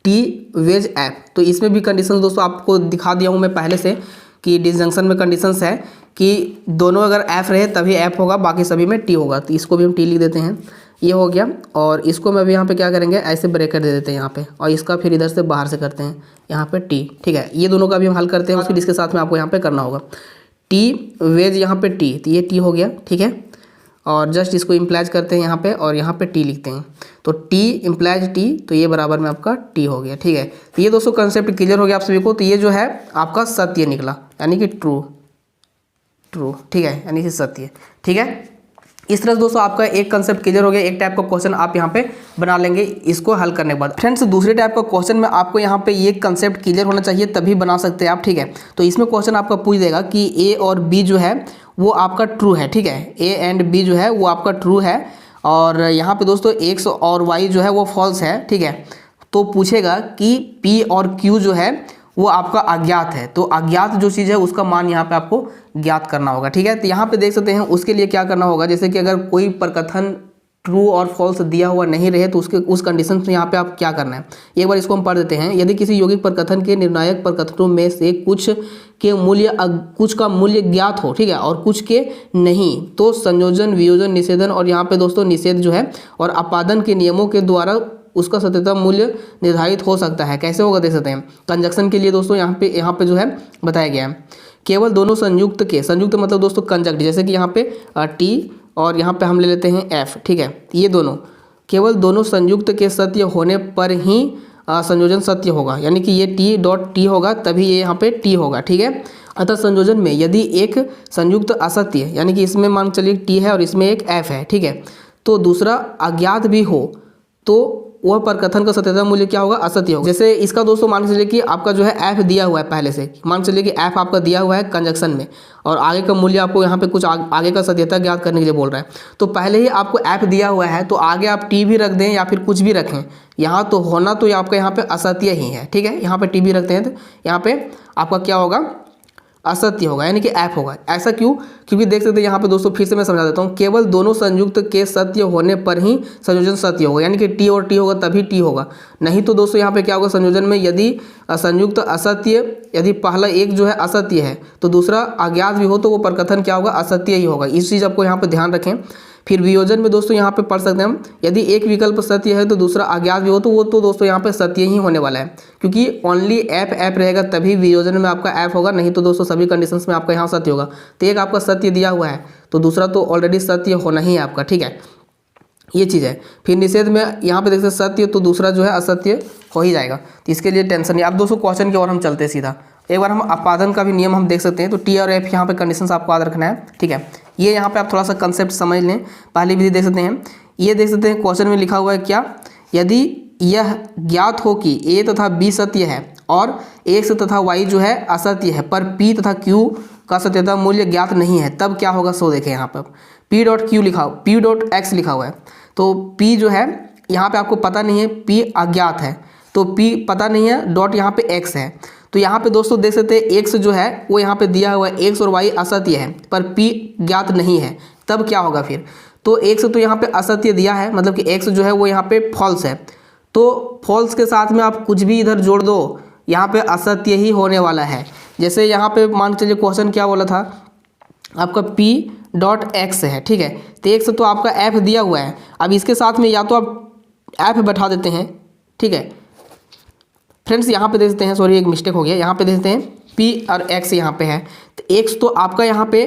टी वेज एफ। तो इसमें भी कंडीशन दोस्तों आपको दिखा दिया हूँ मैं पहले से कि डिसजंक्शन में कंडीशंस है कि दोनों अगर एफ रहे तभी एफ होगा, बाकी सभी में टी होगा। तो इसको भी हम टी लिख देते हैं, ये हो गया। और इसको मैं भी यहाँ पे क्या करेंगे, ऐसे ब्रैकेट दे देते हैं यहाँ पे, और इसका फिर इधर से बाहर से करते हैं यहाँ पे टी। ठीक है, ये दोनों का भी हम हल करते हैं, फिर इसके साथ में आपको यहाँ पे करना होगा टी वेज यहाँ पे टी, तो ये टी हो गया। ठीक है, और जस्ट इसको इम्प्लाइज करते हैं यहाँ पे और यहाँ पे टी लिखते हैं, तो टी इम्प्लाइज टी, तो ये बराबर में आपका टी हो गया। ठीक है, तो ये दोस्तों कंसेप्ट क्लियर हो गया आप सभी को। तो ये जो है आपका सत्य निकला, यानी कि ट्रू। ठीक है, यानी कि सत्य। ठीक है, इस तरह से दोस्तों आपका एक कंसेप्ट क्लियर हो गया। एक टाइप का क्वेश्चन आप यहाँ पे बना लेंगे इसको हल करने के बाद। फ्रेंड्स दूसरे टाइप का क्वेश्चन में आपको यहाँ पे ये कंसेप्ट क्लियर होना चाहिए तभी बना सकते हैं आप। ठीक है, तो इसमें क्वेश्चन आपका पूछ देगा कि ए और बी जो है वो आपका ट्रू है। ठीक है, ए एंड बी जो है वो आपका ट्रू है, और यहाँ पे दोस्तों एक्स और वाई जो है वो फॉल्स है। ठीक है, तो पूछेगा कि पी और क्यू जो है वो आपका अज्ञात है, तो अज्ञात जो चीज़ है उसका मान यहाँ पे आपको ज्ञात करना होगा। ठीक है, तो यहाँ पे देख सकते हैं उसके लिए क्या करना होगा, जैसे कि अगर कोई प्रकथन ट्रू और फॉल्स दिया हुआ नहीं रहे तो उस कंडीशन में यहाँ पे आप क्या करना है, एक बार इसको हम पढ़ देते हैं। यदि किसी यौगिक प्रकथन के निर्णायक प्रकथनों में से कुछ का मूल्य ज्ञात हो, ठीक है, और कुछ के नहीं, तो संयोजन, वियोजन, निषेधन और यहाँ पे दोस्तों निषेध जो है और अपादन के नियमों के द्वारा उसका सत्यता मूल्य निर्धारित हो सकता है। कैसे होगा देख सकते हैं। कंजक्शन के लिए दोस्तों यहाँ पे जो है बताया गया है, केवल दोनों संयुक्त मतलब दोस्तों कंजक्ट, जैसे कि यहाँ पे टी और यहाँ पे हम ले लेते हैं एफ। ठीक है, ये दोनों केवल दोनों संयुक्त के सत्य होने पर ही संयोजन सत्य होगा, यानी कि ये टी डॉट टी होगा तभी ये यहाँ पे टी होगा। ठीक है, अतः संयोजन में यदि एक संयुक्त असत्य, यानी कि इसमें मान चलिए टी है और इसमें एक एफ है, ठीक है, तो दूसरा अज्ञात भी हो तो वह प्रकथन का सत्यता मूल्य क्या होगा, असत्य होगा। जैसे इसका दोस्तों मान चलिए कि आपका जो है एफ दिया हुआ है पहले से, मान चलिए कि एफ आपका दिया हुआ है कंजक्शन में और आगे का मूल्य आपको यहाँ पे कुछ आगे का सत्यता ज्ञात करने के लिए बोल रहा है, तो पहले ही आपको एफ दिया हुआ है तो आगे आप टी भी रख दें या फिर कुछ भी रखें, यहाँ तो होना तो आपका यहाँ पे असत्य ही है। ठीक है, यहाँ पे टी भी रखते हैं तो यहाँ पे आपका क्या होगा, असत्य होगा, यानी कि एफ होगा। ऐसा क्यों, क्योंकि देख सकते हैं यहाँ पे दोस्तों फिर से मैं समझा देता हूँ, केवल दोनों संयुक्त के सत्य होने पर ही संयोजन सत्य होगा, यानी कि टी और टी होगा तभी टी होगा, नहीं तो दोस्तों यहाँ पे क्या होगा, संयोजन में यदि संयुक्त असत्य, यदि पहला एक जो है असत्य है तो दूसरा अज्ञात भी हो तो वो प्रकथन क्या होगा, असत्य ही होगा। इस चीज़ आपको यहाँ पे ध्यान रखें। फिर वियोजन में दोस्तों यहाँ पे पढ़ सकते हैं हम, यदि एक विकल्प सत्य है तो दूसरा अज्ञात भी हो तो वो तो दोस्तों यहाँ पे सत्य ही होने वाला है, क्योंकि ओनली एफ रहेगा तभी वियोजन में आपका एफ होगा, नहीं तो दोस्तों सभी कंडीशंस में आपका यहाँ सत्य होगा। तो एक आपका सत्य दिया हुआ है तो दूसरा तो ऑलरेडी सत्य होना ही है आपका। ठीक है, ये चीज़ है। फिर निषेध में यहाँ पे देखते हैं सत्य तो दूसरा जो है असत्य हो ही जाएगा, तो इसके लिए टेंशन नहीं। अब दोस्तों क्वेश्चन की ओर हम चलते हैं सीधा। एक बार हम अपादन का भी नियम हम देख सकते हैं, तो टी और एफ यहाँ पे कंडीशंस आपको याद रखना है। ठीक है, ये यहाँ पे आप थोड़ा सा कंसेप्ट समझ लें। पहली विधि देख सकते हैं, ये देख सकते हैं क्वेश्चन में लिखा हुआ है क्या, यदि यह ज्ञात हो कि ए तथा बी सत्य है और एक्स तथा वाई जो है असत्य है, पर पी तथा क्यू का सत्यता मूल्य ज्ञात नहीं है, तब क्या होगा। सो देखें यहाँ पर पी डॉट क्यू लिखा, पी डॉट एक्स लिखा हुआ है, तो पी जो है यहाँ पे आपको पता नहीं है, पी अज्ञात है, तो पी पता नहीं है, डॉट यहाँ पे एक्स है। तो यहाँ पे दोस्तों देख सकते हैं एक्स जो है वो यहाँ पे दिया हुआ है, एक्स और वाई असत्य है पर पी ज्ञात नहीं है, तब क्या होगा फिर। तो एक्स तो यहाँ पे असत्य दिया है, मतलब कि एक्स जो है वो यहाँ पे फॉल्स है, तो फॉल्स के साथ में आप कुछ भी इधर जोड़ दो, यहाँ पे असत्य ही होने वाला है। जैसे यहाँ पे मान चलिए क्वेश्चन क्या बोला था आपका पी डॉट एक्स है, ठीक है, तो एक्स तो आपका एफ दिया हुआ है, अब इसके साथ में या तो आप एफ बैठा देते हैं। ठीक है फ्रेंड्स, यहाँ पे देखते हैं, सॉरी एक मिस्टेक हो गया, यहाँ पे देखते हैं पी और एक्स यहाँ पे है, तो एक्स तो आपका यहाँ पे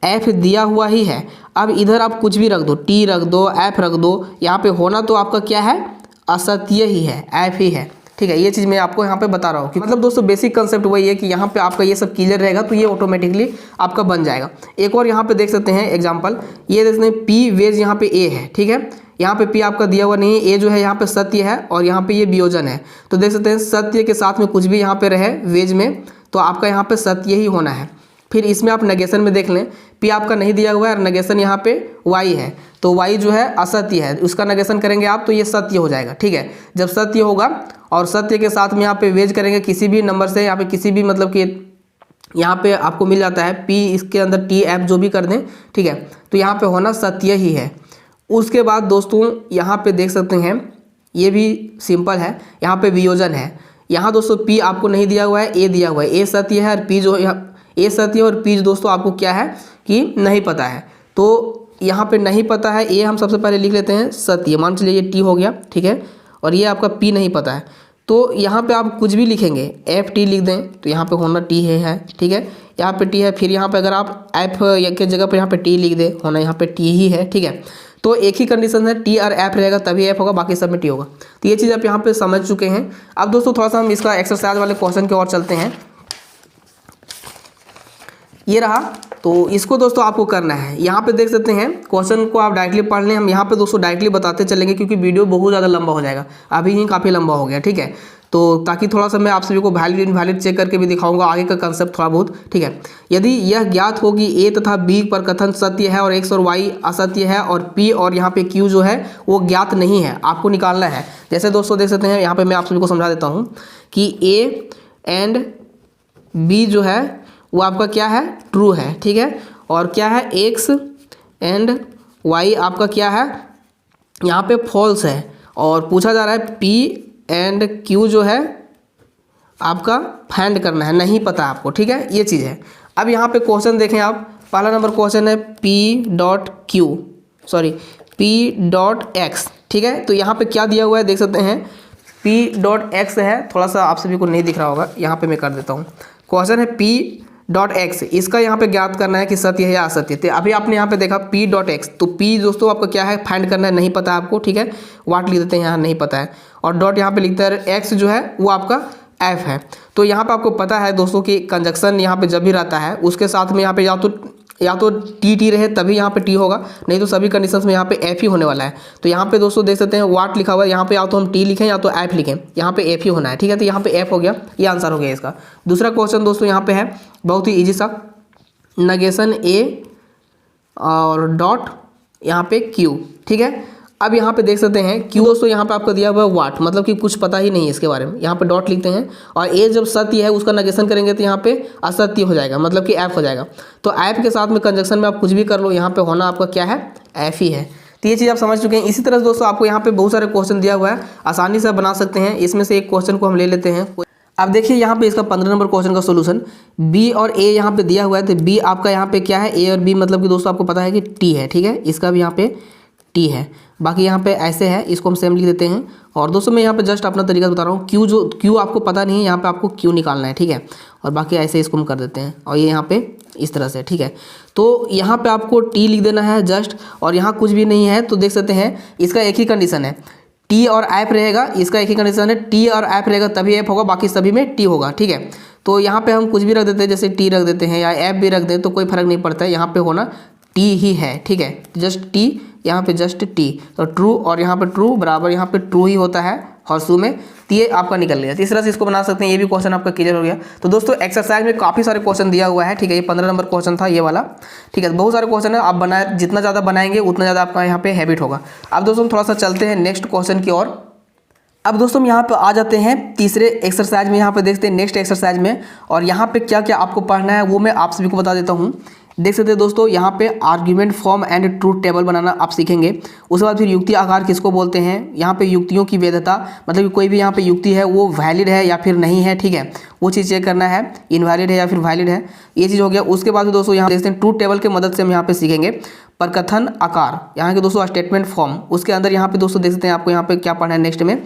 एफ दिया हुआ ही है, अब इधर आप कुछ भी रख दो, टी रख दो, एफ रख दो, यहाँ पे होना तो आपका क्या है, असत्य ही है, एफ ही है। ठीक है, ये चीज़ मैं आपको यहाँ पे बता रहा हूँ कि मतलब दोस्तों बेसिक कंसेप्ट वही है कि यहाँ पे आपका ये सब क्लियर रहेगा तो ये ऑटोमेटिकली आपका बन जाएगा। एक और यहाँ पे देख सकते हैं एग्जांपल, ये देख सकते हैं पी वेज यहाँ पे ए है, ठीक है, यहाँ पे पी आपका दिया हुआ नहीं है, ए जो है यहाँ पे सत्य है और यहाँ पे ये वियोजन है, तो देख सकते हैं सत्य के साथ में कुछ भी यहाँ पे रहे वेज में तो आपका यहाँ पे सत्य ही होना है। फिर इसमें आप नेगेशन में देख लें, P आपका नहीं दिया हुआ है और नेगेशन यहाँ पे Y है, तो Y जो है असत्य है, उसका नेगेशन करेंगे आप तो ये सत्य हो जाएगा। ठीक है, जब सत्य होगा और सत्य के साथ में यहाँ पे वेज करेंगे किसी भी नंबर से, यहाँ पे किसी भी मतलब कि यहाँ पे आपको मिल जाता है P, इसके अंदर T F जो भी कर दें। ठीक है, तो यहाँ पे होना सत्य ही है। उसके बाद दोस्तों यहाँ पे देख सकते हैं, ये भी सिंपल है, यहाँ पे वियोजन है। यहाँ दोस्तों P आपको नहीं दिया हुआ है, A दिया हुआ है, A सत्य है और P जो A सत्य है और P दोस्तों आपको क्या है कि नहीं पता है। तो यहाँ पे नहीं पता है, A हम सबसे पहले लिख लेते हैं सत्य, मान चलिए ये T हो गया। ठीक है, और ये आपका P नहीं पता है, तो यहाँ पे आप कुछ भी लिखेंगे, FT लिख दें तो यहाँ पे होना T है। ठीक है, यहाँ पे T है, फिर यहाँ पे अगर आप F के जगह पे यहाँ पे T लिख दें, होना यहाँ पे T ही है। ठीक है, तो एक ही कंडीशन है, T और F रहेगा तभी F होगा, बाकी सब में T होगा। तो ये चीज़ आप यहाँ पे समझ चुके हैं। अब दोस्तों थोड़ा सा हम इसका एक्सरसाइज वाले क्वेश्चन की ओर चलते हैं। ये रहा, तो इसको दोस्तों आपको करना है। यहाँ पे देख सकते हैं, क्वेश्चन को आप डायरेक्टली पढ़ लें, हम यहाँ पे दोस्तों डायरेक्टली बताते चलेंगे क्योंकि वीडियो बहुत ज़्यादा लंबा हो जाएगा, अभी ही काफ़ी लंबा हो गया। ठीक है, तो ताकि थोड़ा सा मैं आप सभी को वैलिड इनवैलिड चेक करके भी दिखाऊंगा आगे का कंसेप्ट थोड़ा बहुत। ठीक है, यदि यह ज्ञात हो कि A तथा B पर कथन सत्य है और X और Y असत्य है और P और यहाँ पे Q जो है वो ज्ञात नहीं है, आपको निकालना है। जैसे दोस्तों देख सकते हैं, यहाँ पे मैं आप सभी को समझा देता हूँ कि A एंड B जो है वो आपका क्या है, ट्रू है। ठीक है, और क्या है, X एंड Y आपका क्या है, यहाँ पे फॉल्स है। और पूछा जा रहा है P एंड Q जो है आपका फाइंड करना है, नहीं पता आपको। ठीक है, ये चीज़ है। अब यहाँ पे क्वेश्चन देखें आप, पहला नंबर क्वेश्चन है P.X। ठीक है, तो यहाँ पे क्या दिया हुआ है देख सकते हैं, P.X है, थोड़ा सा आप सभी को नहीं दिख रहा होगा, यहाँ पे मैं कर देता हूँ। क्वेश्चन है P.X, इसका यहाँ पे ज्ञात करना है कि सत्य है या असत्य। तो अभी आपने यहाँ पे देखा P.X, तो P दोस्तों आपका क्या है, फाइंड करना है, नहीं पता है आपको। ठीक है, वाट लिख देते हैं, यहाँ नहीं पता है, और डॉट यहाँ पे लिखते हैं X जो है वो आपका F है। तो यहाँ पे आपको पता है दोस्तों कि कंजक्शन यहाँ पे जब भी रहता है उसके साथ में यहाँ पे या तो टी रहे तभी यहाँ पे टी होगा, नहीं तो सभी कंडीशंस में यहाँ पे एफ ही होने वाला है। तो यहाँ पे दोस्तों देख सकते हैं वाट लिखा हुआ है, यहाँ पे या तो हम टी लिखें या तो एफ लिखें, यहाँ पे एफ ही होना है। ठीक है, तो यहाँ पे एफ हो गया, ये आंसर हो गया इसका। दूसरा क्वेश्चन दोस्तों यहाँ पे है बहुत ही ईजी सा, नगेशन ए और डॉट यहाँ पे क्यू। ठीक है, अब यहाँ पे देख सकते हैं क्यू दोस्तों यहाँ पे आपको दिया हुआ है वाट, मतलब कि कुछ पता ही नहीं है इसके बारे में। यहाँ पे डॉट लिखते हैं और ए जब सत्य है उसका नेगेशन करेंगे तो यहाँ पे असत्य हो जाएगा, मतलब कि एफ हो जाएगा। तो एफ के साथ में कंजक्शन में आप कुछ भी कर लो, यहाँ पे होना आपका क्या है, एफ ही है। तो ये चीज़ आप समझ चुके हैं। इसी तरह दोस्तों आपको यहाँ पे बहुत सारे क्वेश्चन दिया हुआ है, आसानी से बना सकते हैं। इसमें से एक क्वेश्चन को हम ले लेते हैं। अब देखिए यहाँ पे इसका 15 नंबर क्वेश्चन का सोल्यूशन, बी और ए यहाँ पे दिया हुआ है, तो बी आपका यहाँ पे क्या है, ए और बी मतलब कि दोस्तों आपको पता है कि टी है। ठीक है, इसका भी यहाँ पे टी है, बाकी यहाँ पे ऐसे है, इसको हम सेम लिख देते हैं। और दोस्तों मैं यहाँ पे जस्ट अपना तरीका बता रहा हूँ, क्यू आपको पता नहीं है, यहाँ पे आपको क्यू निकालना है। ठीक है, और बाकी ऐसे इसको हम कर देते हैं और ये यहाँ पे इस तरह से। ठीक है, तो यहाँ पे आपको टी लिख देना है जस्ट, और यहाँ कुछ भी नहीं है। तो देख सकते हैं इसका एक ही कंडीशन है, टी और एफ रहेगा, इसका एक ही कंडीशन है, टी और एफ रहेगा तभी एफ होगा, बाकी सभी में टी होगा। ठीक है, तो यहाँ पे हम कुछ भी रख देते हैं, जैसे टी रख देते हैं या एफ भी रख दें तो कोई फर्क नहीं पड़ता है, यहाँ पे होना टी ही है। ठीक है, जस्ट टी, यहाँ पे जस्ट टी, तो ट्रू और यहाँ पे ट्रू बराबर यहाँ पे ट्रू ही होता है हर्षू में, तो ये आपका निकल गया। तीसरा से इसको बना सकते हैं, ये भी क्वेश्चन आपका क्लियर हो गया। तो दोस्तों एक्सरसाइज में काफ़ी सारे क्वेश्चन दिया हुआ है। ठीक है, ये 15 नंबर क्वेश्चन था ये वाला। ठीक है, बहुत सारे क्वेश्चन है, आप बनाए जितना ज़्यादा बनाएंगे उतना ज़्यादा आपका यहाँ पे हैबिट होगा। अब दोस्तों हम थोड़ा सा चलते हैं नेक्स्ट क्वेश्चन की ओर। अब दोस्तों हम यहाँ पे आ जाते हैं तीसरे एक्सरसाइज में, यहाँ पे देखते हैं नेक्स्ट एक्सरसाइज में, और यहाँ पे क्या क्या आपको पढ़ना है वो मैं आप सभी को बता देता हूँ। देख सकते हैं दोस्तों यहाँ पे argument form and truth table बनाना आप सीखेंगे। उसके बाद फिर युक्ति आकार किसको बोलते हैं, यहाँ पे युक्तियों की वैधता, मतलब कि कोई भी यहाँ पे युक्ति है वो वैलिड है या फिर नहीं है। ठीक है, वो चीज़ चेक करना है, इनवैलिड है या फिर वैलिड है, ये चीज़ हो गया। उसके बाद दोस्तों यहाँ देखते हैं ट्रूथ टेबल की मदद से हम यहाँ पे सीखेंगे प्रकथन आकार, यहाँ के दोस्तों स्टेटमेंट फॉर्म। उसके अंदर यहाँ पे दोस्तों देख सकते हैं आपको यहाँ पे क्या पढ़ना है नेक्स्ट में,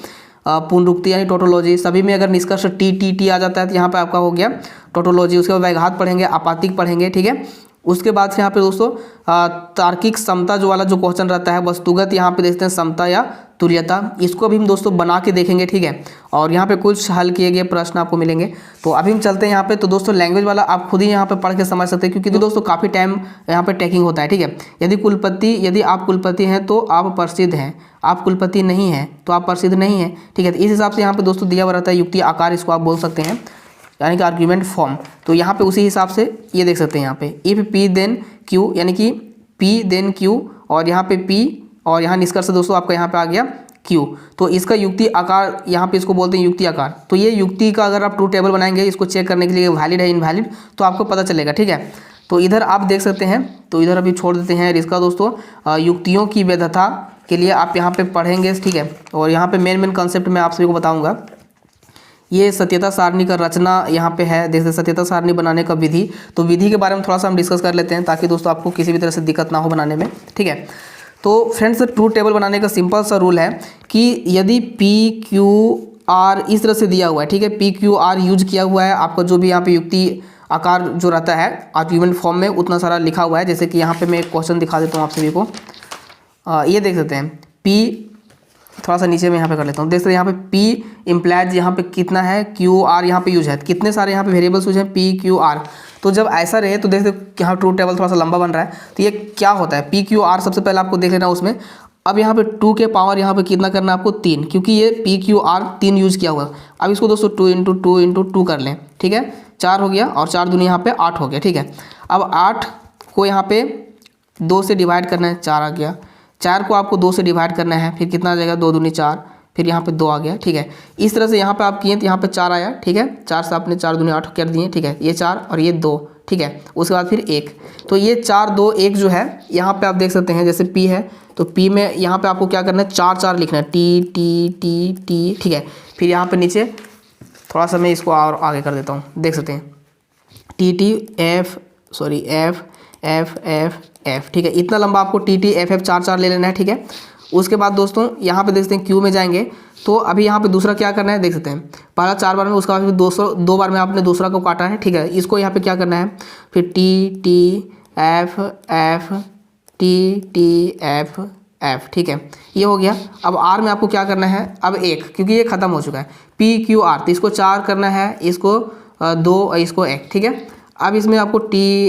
पुनरुक्ति यानी टोटोलॉजी। सभी में अगर निष्कर्ष टी आ जाता है तो यहाँ पे आपका हो गया टोटोलॉजी। उसके बाद व्याघात पढ़ेंगे, आपातिक पढ़ेंगे। ठीक है, उसके बाद से यहाँ पे दोस्तों तार्किक समता जो वाला जो क्वेश्चन रहता है, वस्तुगत यहाँ पे देखते हैं समता या तुल्यता, इसको भी हम दोस्तों बना के देखेंगे। ठीक है, और यहाँ पे कुछ हल किए गए प्रश्न आपको मिलेंगे। तो अभी हम चलते हैं यहाँ पे। तो दोस्तों लैंग्वेज वाला आप खुद ही यहाँ पे पढ़ के समझ सकते हैं, क्योंकि दोस्तों काफ़ी टाइम यहाँ पे टेकिंग होता है। ठीक है, यदि आप कुलपति हैं तो आप प्रसिद्ध हैं, आप कुलपति नहीं हैं तो आप प्रसिद्ध नहीं हैं। ठीक है, तो इस हिसाब से यहाँ पे दोस्तों दिया हुआ रहता है युक्ति आकार, इसको आप बोल सकते हैं। यानी कि आर्ग्यूमेंट फॉर्म। तो यहाँ पे उसी हिसाब से ये देख सकते हैं यहाँ पे इफ़ पी देन क्यू, यानी कि पी देन क्यू, और यहाँ पे पी, और यहाँ निष्कर्ष दोस्तों आपका यहाँ पे आ गया क्यू। तो इसका युक्ति आकार यहाँ पे इसको बोलते हैं युक्ति आकार। तो ये युक्ति का अगर आप ट्रू टेबल बनाएंगे इसको चेक करने के लिए वैलिड है इनवैलिड, तो आपको पता चलेगा, ठीक है। तो इधर आप देख सकते हैं, तो इधर अभी छोड़ देते हैं इसका दोस्तों। युक्तियों की वैधता के लिए आप यहाँ पे पढ़ेंगे, ठीक है। और यहाँ पे मेन कॉन्सेप्ट मैं आप सभी को बताऊँगा। ये सत्यता सारणी का रचना यहाँ पे है, देखते सत्यता सारणी बनाने का विधि। तो विधि के बारे में थोड़ा सा हम डिस्कस कर लेते हैं ताकि दोस्तों आपको किसी भी तरह से दिक्कत ना हो बनाने में, ठीक है। तो फ्रेंड्स ट्रू टेबल बनाने का सिंपल सा रूल है कि यदि पी क्यू आर इस तरह से दिया हुआ है, ठीक है, पी क्यू आर यूज किया हुआ है, आपका जो भी यहाँ पे युक्ति आकार जो रहता है आर्ग्यूमेंट फॉर्म में उतना सारा लिखा हुआ है। जैसे कि यहाँ पे मैं एक क्वेश्चन दिखा देता हूँ आप सभी को। ये देख सकते हैं पी, थोड़ा सा नीचे में यहाँ पे कर लेता हूँ, देख सकते हैं यहाँ पे पी इम्प्लाइज यहाँ पे कितना है, क्यू आर यहाँ पे यूज है, कितने सारे यहाँ पे वेरिएबल्स यूज हैं पी क्यू आर। तो जब ऐसा रहे तो देखते यहाँ ट्रू टेबल थोड़ा सा लंबा बन रहा है। तो ये क्या होता है, पी क्यू आर सबसे पहले आपको देख लेना उसमें। अब यहाँ पे 2 के पावर यहाँ पे कितना करना है आपको 3, क्योंकि ये पी क्यू आर 3 यूज किया हुआ। अब इसको दोस्तों 2 × 2 × 2 कर लें, ठीक है, 4 हो गया, और 4 दूनी यहाँ पे 8 हो गया, ठीक है। अब 8 को यहाँ पे 2 से डिवाइड करना है, 4 आ गया। 4 को आपको 2 से डिवाइड करना है, फिर कितना आ जाएगा, 2 दूनी 4, फिर यहाँ पे 2 आ गया, ठीक है। इस तरह से यहाँ पे आप किए तो यहाँ पे 4 आया, ठीक है। 4 से आपने 4 दूनी 8 कर दिए, ठीक है, ये 4 और ये 2, ठीक है। उसके बाद फिर 1, तो ये 4 2 1 जो है यहाँ पे आप देख सकते हैं, जैसे P है तो P में यहाँ पे आपको क्या करना है, 4 4 लिखना है, टी टी टी टी, ठीक है। फिर यहाँ पे नीचे थोड़ा सा मैं इसको और आगे कर देता हूँ, देख सकते हैं T T F F F F F, ठीक है। इतना लंबा आपको टी टी एफ एफ 4 4 ले लेना है, ठीक है। उसके बाद दोस्तों यहाँ पे देखते हैं क्यू में जाएंगे, तो अभी यहाँ पे दूसरा क्या करना है, देख सकते हैं पहला 4 बार में, उसका बाद फिर 2 बार में आपने दूसरा को काटा है, ठीक है। इसको यहाँ पे क्या करना है, फिर T T F F T T F F, ठीक है, ये हो गया। अब आर में आपको क्या करना है, अब 1, क्योंकि ये खत्म हो चुका है, पी क्यू आर, तो इसको 4 करना है, इसको 2 और इसको 1, ठीक है। अब इसमें आपको टी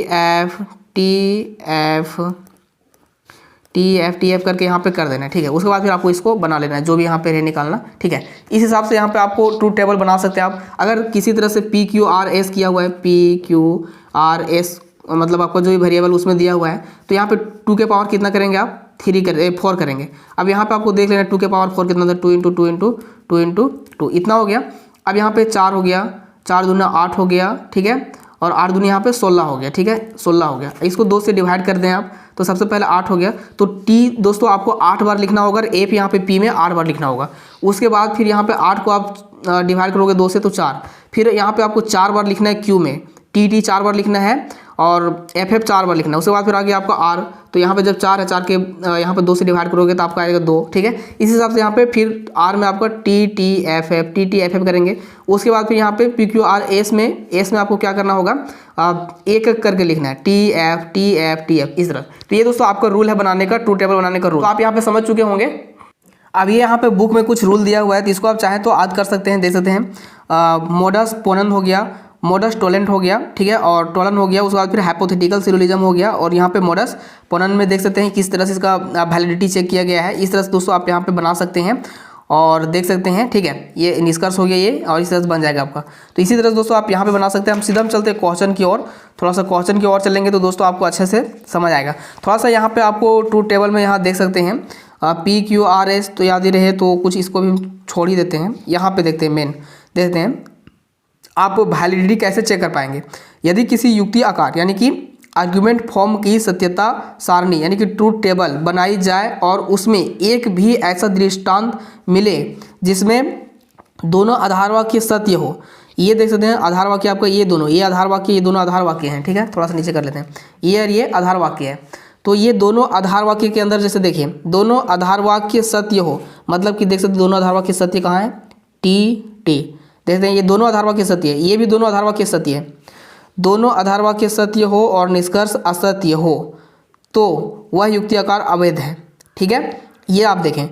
एफ करके यहाँ पे कर देना है, ठीक है। उसके बाद फिर आपको इसको बना लेना है, जो भी यहाँ पे है निकालना, ठीक है। इस हिसाब से यहाँ पे आपको ट्रू टेबल बना सकते हैं आप। अगर किसी तरह से पी क्यू आर एस किया हुआ है, पी क्यू आर एस मतलब आपका जो भी वेरिएबल उसमें दिया हुआ है, तो यहाँ पे 2 के पावर कितना करेंगे आप 4 करेंगे। अब यहाँ पे आपको देख लेना 2 के पावर 4 कितना था, 2 × 2 × 2 × 2 इतना हो गया। अब यहाँ पे 4 हो गया, 4 दूना 8 हो गया, ठीक है, और 8 दूनी यहाँ पे 16 हो गया, ठीक है, 16 हो गया। इसको 2 से डिवाइड कर दें आप, तो सबसे पहले 8 हो गया, तो टी दोस्तों आपको 8 बार लिखना होगा, एफ यहाँ पे पी में 8 बार लिखना होगा। उसके बाद फिर यहाँ पे 8 को आप डिवाइड करोगे 2 से तो 4, फिर यहाँ पे आपको 4 बार लिखना है क्यू में, टी 4 बार लिखना है, और एफ 4 बार लिखना है। उसके बाद फिर आगे आपका आर, तो यहाँ पे जब 4 है, 4 के यहाँ पे 2 से डिवाइड करोगे तो आपका आएगा 2, ठीक है। इस हिसाब से यहाँ पे फिर आर में आपका टी एफ एफ करेंगे। उसके बाद फिर यहाँ पे पी क्यू आर एस में आपको क्या करना होगा, एक एक करके लिखना है, टी एफ इस तरह। तो ये दोस्तों आपका रूल है बनाने का, ट्रू टेबल बनाने का रूल, तो आप यहाँ पे समझ चुके होंगे। अब ये यहाँ पे बुक में कुछ रूल दिया हुआ है, तो इसको आप चाहें तो याद कर सकते हैं, देख सकते हैं। मोडस पोनेंस हो गया, मोडस टोलेंट हो गया, ठीक है, और टोलन हो गया। उसके बाद फिर हाइपोथेटिकल सिलोजिज्म हो गया, और यहाँ पे मोडस पोनेंस में देख सकते हैं किस तरह से इसका वैलिडिटी चेक किया गया है। इस तरह से दोस्तों आप यहाँ पे बना सकते हैं और देख सकते हैं, ठीक है। ये निष्कर्ष हो गया ये, और इस तरह से बन जाएगा आपका। तो इसी तरह से दोस्तों आप यहाँ पे बना सकते हैं। हम सीधा चलते हैं क्वेश्चन की ओर, थोड़ा सा क्वेश्चन की ओर चलेंगे तो दोस्तों आपको अच्छे से समझ आएगा। थोड़ा सा यहाँ पे आपको ट्रू टेबल में यहाँ देख सकते हैं पी क्यू आर एस, तो याद ही रहे, तो कुछ इसको भी हम छोड़ ही देते हैं। यहाँ पे देखते हैं मेन, देखते हैं आप वैलिडिटी कैसे चेक कर पाएंगे। यदि किसी युक्ति आकार यानी कि आर्ग्यूमेंट फॉर्म की सत्यता सारणी यानी कि ट्रू टेबल बनाई जाए और उसमें एक भी ऐसा दृष्टांत मिले जिसमें दोनों आधार वाक्य सत्य हो। ये देख सकते हैं आधार वाक्य आपका ये दोनों, ये आधार वाक्य, ये दोनों आधार वाक्य हैं, ठीक है। थोड़ा सा नीचे कर लेते हैं, ये और ये आधार वाक्य है। तो ये दोनों आधार वाक्य के अंदर जैसे देखिए दोनों आधार वाक्य सत्य हो, मतलब कि देख सकते हैं दोनों आधार वाक्य सत्य कहाँ है, टी देखते हैं, ये दोनों आधार वाक्य सत्य है, ये भी दोनों आधार वाक्य सत्य है। दोनों आधार वाक्य सत्य हो और निष्कर्ष असत्य हो तो वह युक्ति आकार अवैध है, ठीक है। ये आप देखें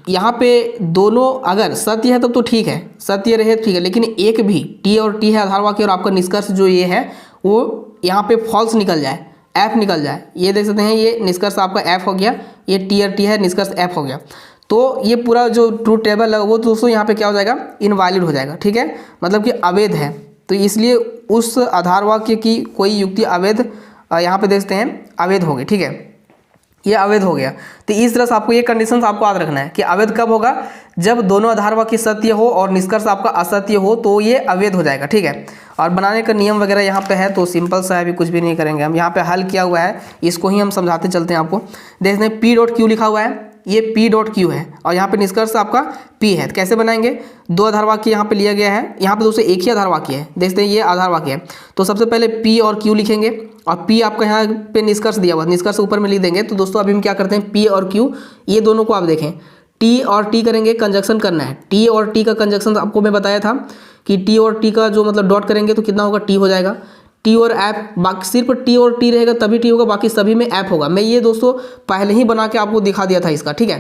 यहाँ पे दोनों अगर सत्य है तब तो ठीक है, सत्य रहे ठीक है, लेकिन एक भी टी और टी है आधार वाक्य और आपका निष्कर्ष जो ये है वो यहाँ पे फॉल्स निकल जाए, एफ निकल जाए, ये देख सकते हैं, ये निष्कर्ष आपका एफ हो गया, ये टी और टी है, निष्कर्ष एफ हो गया। तो ये पूरा जो ट्रू टेबल है वो दोस्तों यहाँ पे क्या हो जाएगा, इनवैलिड हो जाएगा, ठीक है, मतलब कि अवैध है, तो इसलिए उस आधार वाक्य की कोई युक्ति अवैध, यहाँ पे देखते हैं अवैध होगी, ठीक है, ये अवैध हो गया। तो इस तरह से आपको ये कंडीशंस आपको याद रखना है कि अवैध कब होगा, जब दोनों आधार वाक्य सत्य हो और निष्कर्ष आपका असत्य हो तो ये अवैध हो जाएगा, ठीक है। और बनाने का नियम वगैरह यहाँ पे है, तो सिंपल सा है, अभी कुछ भी नहीं करेंगे हम। यहाँ पे हल किया हुआ है, इसको ही हम समझाते चलते हैं आपको। देखते हैं पी डॉट क्यू लिखा हुआ है, ये पी डॉट क्यू है और यहाँ पे निष्कर्ष आपका पी है। तो कैसे बनाएंगे, दो आधार वाक्य यहाँ पे लिया गया है, यहाँ पे दोस्तों एक ही आधार वाक्य है, देखते हैं ये आधार वाक्य है। तो सबसे पहले पी और क्यू लिखेंगे और पी आपका यहाँ पे निष्कर्ष दिया हुआ, निष्कर्ष ऊपर में लिख देंगे। तो दोस्तों अभी हम क्या करते हैं, पी और क्यू ये दोनों को आप देखें, टी और टी करेंगे, कंजक्शन करना है। टी और टी का कंजक्शन आपको मैं बताया था कि टी और टी का जो मतलब डॉट करेंगे तो कितना होगा, टी हो जाएगा। टी और ऐप, बाकी सिर्फ टी और टी रहेगा तभी टी होगा, बाकी सभी में ऐप होगा। मैं ये दोस्तों पहले ही बना के आपको दिखा दिया था इसका, ठीक है।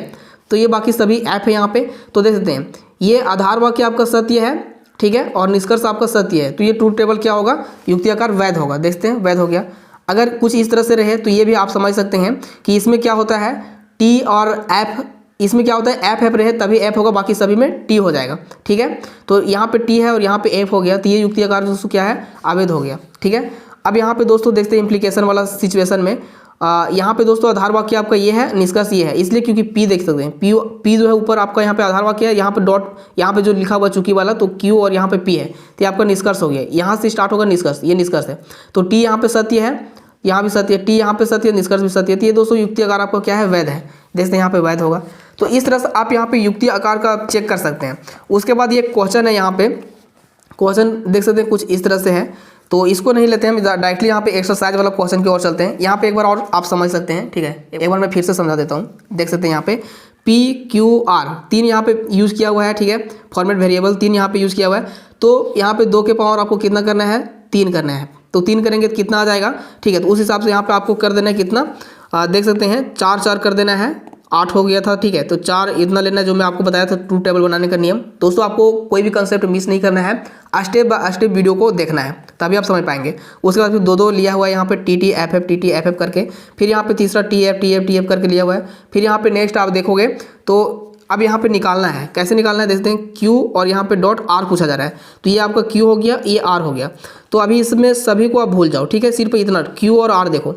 तो ये बाकी सभी ऐप है यहाँ पे। तो देख सकते हैं ये आधार वाक्य आपका सत्य है, ठीक है, और निष्कर्ष आपका सत्य है, तो ये ट्रूथ टेबल क्या होगा, युक्ति आकार वैध होगा। देखते हैं वैध हो गया। अगर कुछ इस तरह से रहे तो ये भी आप समझ सकते हैं कि इसमें क्या होता है, टी और ऐप, इसमें क्या होता है ऐप ऐप रहे तभी ऐप होगा, बाकी सभी में टी हो जाएगा, ठीक है। तो यहाँ पे टी है और यहाँ पे ऐप हो गया, तो ये युक्ति आकार दोस्तों क्या है, अवैध हो गया, ठीक है। अब यहाँ पे दोस्तों देखते हैं इम्प्लीकेशन वाला सिचुएशन में, यहाँ पे दोस्तों आधार वाक्य आपका ये है, निष्कर्ष ये है, इसलिए क्योंकि पी देख सकते हैं, पी जो है ऊपर आपका यहाँ पे आधार वाक्य है, यहाँ पे डॉट, यहाँ पे जो लिखा हुआ चुकी वाला, तो क्यू और यहाँ पे पी है, तो ये आपका निष्कर्ष हो गया। यहाँ से स्टार्ट होगा निष्कर्ष, ये निष्कर्ष है। तो टी यहाँ पे सत्य है, यहाँ भी सत्य है, टी यहाँ पे सत्य है, निष्कर्ष भी सत्य है। तो ये दोस्तों युक्ति आकार आपका क्या है, वैध है। देखते हैं यहाँ पे वैध होगा। तो इस तरह से आप यहाँ पे युक्ति आकार का चेक कर सकते हैं। उसके बाद ये क्वेश्चन है, यहाँ पे क्वेश्चन देख सकते हैं कुछ इस तरह से है, तो इसको नहीं लेते हैं, डायरेक्टली यहाँ पे एक्सरसाइज वाला क्वेश्चन की ओर चलते हैं। यहाँ पे एक बार और आप समझ सकते हैं, ठीक है, एक बार मैं फिर से समझा देता हूँ। देख सकते हैं यहाँ पे पी क्यू आर तीन यहाँ पे यूज़ किया हुआ है, ठीक है, फॉर्मेट वेरिएबल तीन यहाँ पे यूज़ किया हुआ है। तो यहाँ पे 2 के पावर आपको कितना करना है, 3 करना है, तो 3 करेंगे तो कितना आ जाएगा, ठीक है। तो उस हिसाब से यहाँ पे आपको कर देना है कितना, देख सकते हैं 4 4 कर देना है, 8 हो गया था, ठीक है। तो 4 इतना लेना है जो मैं आपको बताया था ट्रूथ टेबल बनाने का नियम। दोस्तों आपको कोई भी कंसेप्ट मिस नहीं करना है, स्टेप बाय स्टेप वीडियो को देखना है, तभी आप समझ पाएंगे। उसके बाद फिर 2 लिया हुआ है यहाँ पे टी टी एफ एफ करके, फिर यहाँ पे तीसरा टी एफ करके लिया हुआ है। फिर यहाँ पे नेक्स्ट आप देखोगे तो अब यहाँ पे निकालना है, कैसे निकालना है देखते हैं। क्यू और यहाँ पे डॉट आर पूछा जा रहा है, तो ये आपका क्यू हो गया, ये आर हो गया। तो अभी इसमें सभी को आप भूल जाओ, ठीक है, सिर्फ इतना क्यू और आर देखो,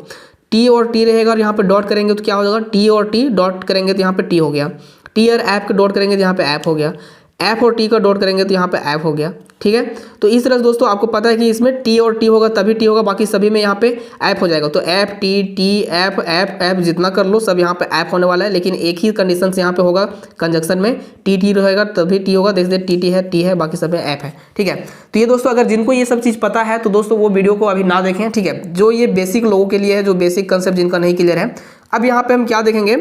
टी और टी रहेगा और यहाँ पे डॉट करेंगे तो क्या हो जाएगा, टी और टी डॉट करेंगे तो यहाँ पे टी हो गया, टी और ऐप का डॉट करेंगे तो यहाँ पे ऐप हो गया, ऐप और टी का डॉट करेंगे तो यहाँ पे ऐप हो गया, ठीक है। तो इस तरह से दोस्तों आपको पता है कि इसमें टी और टी होगा तभी टी होगा, बाकी सभी में यहाँ पे ऐप हो जाएगा। तो app T T app app app जितना कर लो सब यहाँ पे ऐप होने वाला है, लेकिन एक ही कंडीशन से यहाँ पे होगा, कंजक्शन में टी टी रहेगा तभी टी होगा। देखते टी है बाकी सब में ऐप है, ठीक है। तो ये दोस्तों अगर जिनको ये सब चीज़ पता है तो दोस्तों वो वीडियो को अभी ना देखें, ठीक है, जो ये बेसिक लोगों के लिए है, जो बेसिक कंसेप्ट जिनका नहीं क्लियर है। अब यहाँ पे हम क्या देखेंगे,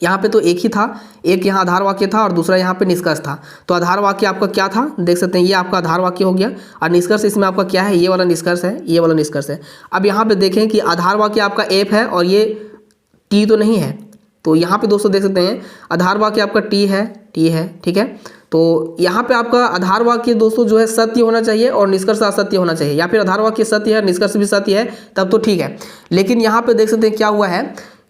यहाँ पे तो एक ही था, एक यहाँ आधार वाक्य था और दूसरा यहाँ पे निष्कर्ष था। तो आधार वाक्य आपका क्या था, देख सकते हैं ये आपका आधार वाक्य हो गया और निष्कर्ष इसमें आपका क्या है, ये वाला निष्कर्ष है, ये वाला निष्कर्ष है। अब यहाँ पे देखें कि आधार वाक्य आपका एफ है और ये टी तो नहीं है, तो यहाँ पे दोस्तों देख सकते हैं आधार वाक्य आपका टी है, ठीक है। तो यहाँ पे आपका आधार वाक्य दोस्तों जो है सत्य होना चाहिए और निष्कर्ष असत्य होना चाहिए, या फिर आधार वाक्य सत्य है निष्कर्ष भी सत्य है तब तो ठीक है। लेकिन यहाँ पे देख सकते हैं क्या हुआ है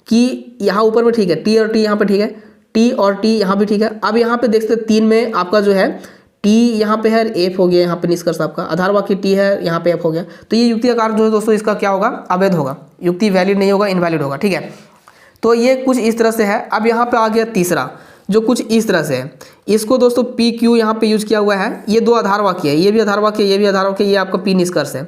कि यहाँ ऊपर में ठीक है, टी और टी यहाँ पे ठीक है, टी और टी यहाँ भी ठीक है। अब यहाँ पे देख सकते हैं 3 में आपका जो है टी यहाँ पे है, एफ हो गया, यहाँ पे निष्कर्ष आपका आधार वाक्य टी है, यहाँ पे एफ हो गया। तो ये युक्ति आकार जो है दोस्तों इसका क्या होगा, अवैध होगा, युक्ति वैलिड नहीं होगा, इनवैलिड होगा, ठीक है। तो ये कुछ इस तरह से है। अब यहाँ पे आ गया तीसरा जो कुछ इस तरह से है, इसको दोस्तों पी क्यू यहाँ पे यूज किया हुआ है। ये 2 आधार वाक्य है, ये भी आधार वाक्य, ये भी आधार वाक्य, ये आपका पी निष्कर्ष है,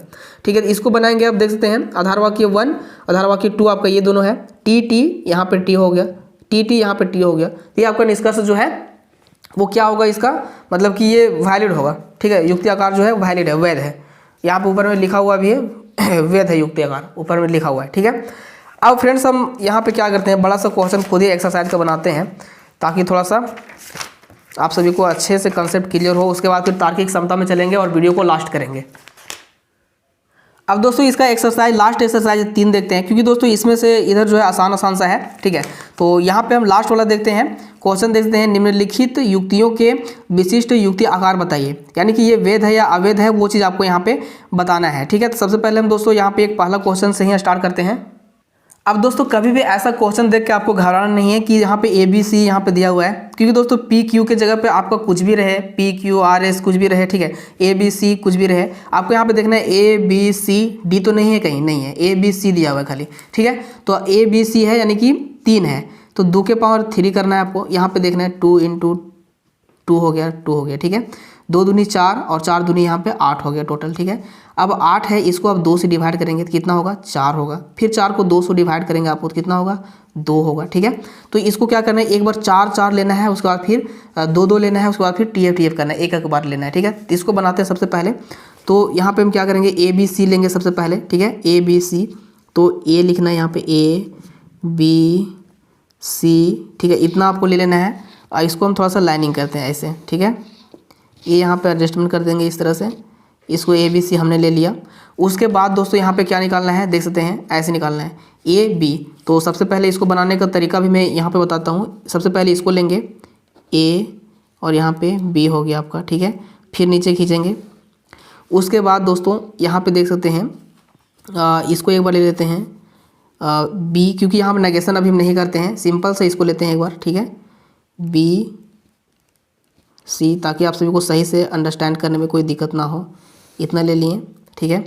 ठीक है। इसको बनाएंगे, आप देख सकते हैं आधार वाक्य 1 आधार वाक्य 2 आपका ये दोनों है, टी टी यहाँ पे टी हो गया, टी टी यहाँ पे टी हो गया। ये आपका निष्कर्ष जो है वो क्या होगा, इसका मतलब कि ये वैलिड होगा, ठीक है, युक्ति आकार जो है वैलिड है, वैध है। यहाँ पे ऊपर में लिखा हुआ भी है वैध है युक्ति आकार, ऊपर में लिखा हुआ है, ठीक है। अब फ्रेंड्स हम यहाँ पे क्या करते हैं, बड़ा सा क्वेश्चन खुद ही एक्सरसाइज का बनाते हैं ताकि थोड़ा सा आप सभी को अच्छे से कंसेप्ट क्लियर हो। उसके बाद फिर तार्किक क्षमता में चलेंगे और वीडियो को लास्ट करेंगे। अब दोस्तों इसका एक्सरसाइज लास्ट एक्सरसाइज 3 देखते हैं, क्योंकि दोस्तों इसमें से इधर जो है आसान सा है, ठीक है। तो यहाँ पे हम लास्ट वाला देखते हैं, क्वेश्चन देखते हैं, निम्नलिखित युक्तियों के विशिष्ट युक्ति आकार बताइए, यानी कि ये वैध है या अवैध है वो चीज़ आपको यहाँ पे बताना है, ठीक है। तो सबसे पहले हम दोस्तों यहाँ पे एक पहला क्वेश्चन से ही स्टार्ट करते हैं। अब दोस्तों कभी भी ऐसा क्वेश्चन देख के आपको घबराना नहीं है कि यहाँ पे ए बी सी यहाँ पे दिया हुआ है, क्योंकि दोस्तों पी क्यू के जगह पे आपका कुछ भी रहे, पी क्यू आर एस कुछ भी रहे, ठीक है, ए बी सी कुछ भी रहे, आपको यहाँ पे देखना है ए बी सी डी तो नहीं है, कहीं नहीं है, ए बी सी दिया हुआ है खाली, ठीक है। तो ए बी सी है यानी कि 3 है, तो 2 के पावर 3 करना है आपको। यहाँ पे देखना है 2 × 2 हो गया, 2 हो गया, ठीक है। 2 दूनी 4 और 4 दूनी यहाँ पे 8 हो गया टोटल, ठीक है। अब 8 है, इसको आप 2 से डिवाइड करेंगे तो कितना होगा, 4 होगा। फिर 4 को 2 से डिवाइड करेंगे आपको तो कितना होगा, 2 होगा, ठीक है। तो इसको क्या करना है, एक बार 4 4 लेना है, उसके बाद फिर 2 2 लेना है, उसके बाद फिर TF TF करना है, एक एक बार लेना है, ठीक है। तो इसको बनाते हैं सबसे पहले। तो यहाँ पे हम क्या करेंगे, ए बी सी लेंगे सबसे पहले, ठीक है, ए बी सी। तो ए लिखना है यहाँ पे ए बी सी, ठीक है, इतना आपको ले लेना है। और इसको हम थोड़ा सा लाइनिंग करते हैं ऐसे, ठीक है। ये यहाँ पे एडजस्टमेंट कर देंगे इस तरह से, इसको ए बी सी हमने ले लिया। उसके बाद दोस्तों यहाँ पे क्या निकालना है, देख सकते हैं ऐसे निकालना है ए बी। तो सबसे पहले इसको बनाने का तरीका भी मैं यहाँ पे बताता हूँ। सबसे पहले इसको लेंगे ए और यहाँ पे बी हो गया आपका, ठीक है। फिर नीचे खींचेंगे। उसके बाद दोस्तों यहाँ पे देख सकते हैं इसको एक बार ले लेते हैं बी, क्योंकि यहाँ पर नेगेशन अभी हम नहीं करते हैं, सिंपल से इसको लेते हैं एक बार, ठीक है, बी सी, ताकि आप सभी को सही से अंडरस्टैंड करने में कोई दिक्कत ना हो। इतना ले लिए, ठीक है।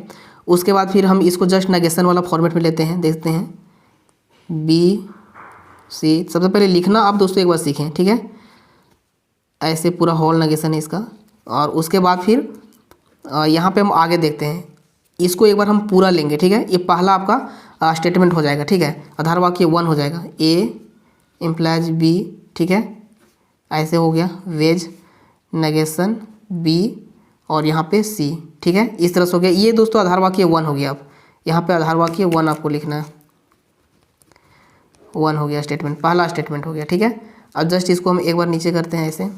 उसके बाद फिर हम इसको जस्ट नेगेशन वाला फॉर्मेट में लेते हैं, देखते हैं बी सी। सबसे पहले लिखना आप दोस्तों एक बार सीखें, ठीक है, ऐसे पूरा होल नेगेशन है इसका। और उसके बाद फिर यहाँ पे हम आगे देखते हैं, इसको एक बार हम पूरा लेंगे, ठीक है। ये पहला आपका स्टेटमेंट हो जाएगा, ठीक है, आधार वाक्य 1 हो जाएगा, ए इम्प्लाइज बी, ठीक है, ऐसे हो गया, वेज नेगेशन बी और यहाँ पे सी, ठीक है, इस तरह से हो गया। ये दोस्तों आधार वाक्य 1 हो गया। अब यहाँ पे आधार वाक्य 1 आपको लिखना है, 1 हो गया स्टेटमेंट, पहला स्टेटमेंट हो गया, ठीक है। अब जस्ट इसको हम एक बार नीचे करते हैं ऐसे।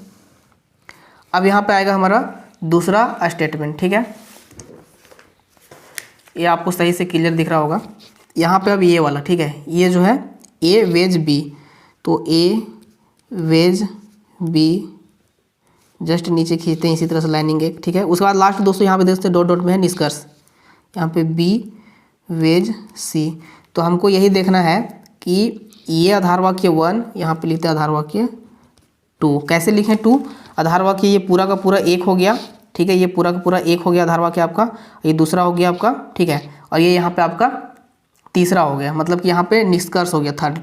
अब यहाँ पे आएगा हमारा दूसरा स्टेटमेंट, ठीक है, ये आपको सही से क्लियर दिख रहा होगा। यहाँ पे अब ये वाला, ठीक है, ये जो है ए वेज बी, तो ए वेज बी जस्ट नीचे खींचते हैं इसी तरह से लाइनिंग एक, ठीक है। उसके बाद लास्ट दोस्तों यहाँ पे देखते हैं डॉट डॉट में है निष्कर्ष, यहाँ पे बी वेज सी। तो हमको यही देखना है कि ये आधार वाक्य 1, यहाँ पे लिखते हैं आधार वाक्य 2। कैसे लिखें 2, आधार वाक्य ये पूरा का पूरा 1 हो गया, ठीक है, ये पूरा का पूरा 1 हो गया आधार वाक्य आपका, ये दूसरा हो गया आपका, ठीक है, और ये यहाँ पे आपका तीसरा हो गया, मतलब कि यहाँ पे निष्कर्ष हो गया, थर्ड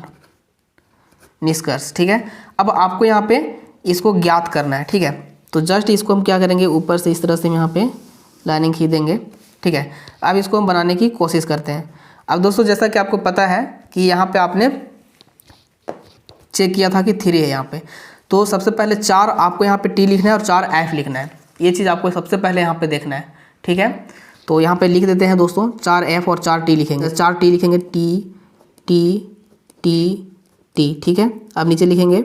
निष्कर्ष, ठीक है। अब आपको यहाँ पे इसको ज्ञात करना है, ठीक है। तो जस्ट इसको हम क्या करेंगे, ऊपर से इस तरह से यहाँ पे लाइनिंग खींच देंगे, ठीक है। अब इसको हम बनाने की कोशिश करते हैं। अब दोस्तों जैसा कि आपको पता है कि यहाँ पे आपने चेक किया था कि 3 है यहाँ पे, तो सबसे पहले 4 आपको यहाँ पे टी लिखना है और 4 एफ लिखना है। ये चीज़ आपको सबसे पहले यहाँ पे देखना है, ठीक है। तो यहाँ पे लिख देते हैं दोस्तों 4 एफ और 4 टी लिखेंगे, 4 टी लिखेंगे, टी टी टी टी, ठीक है। अब नीचे लिखेंगे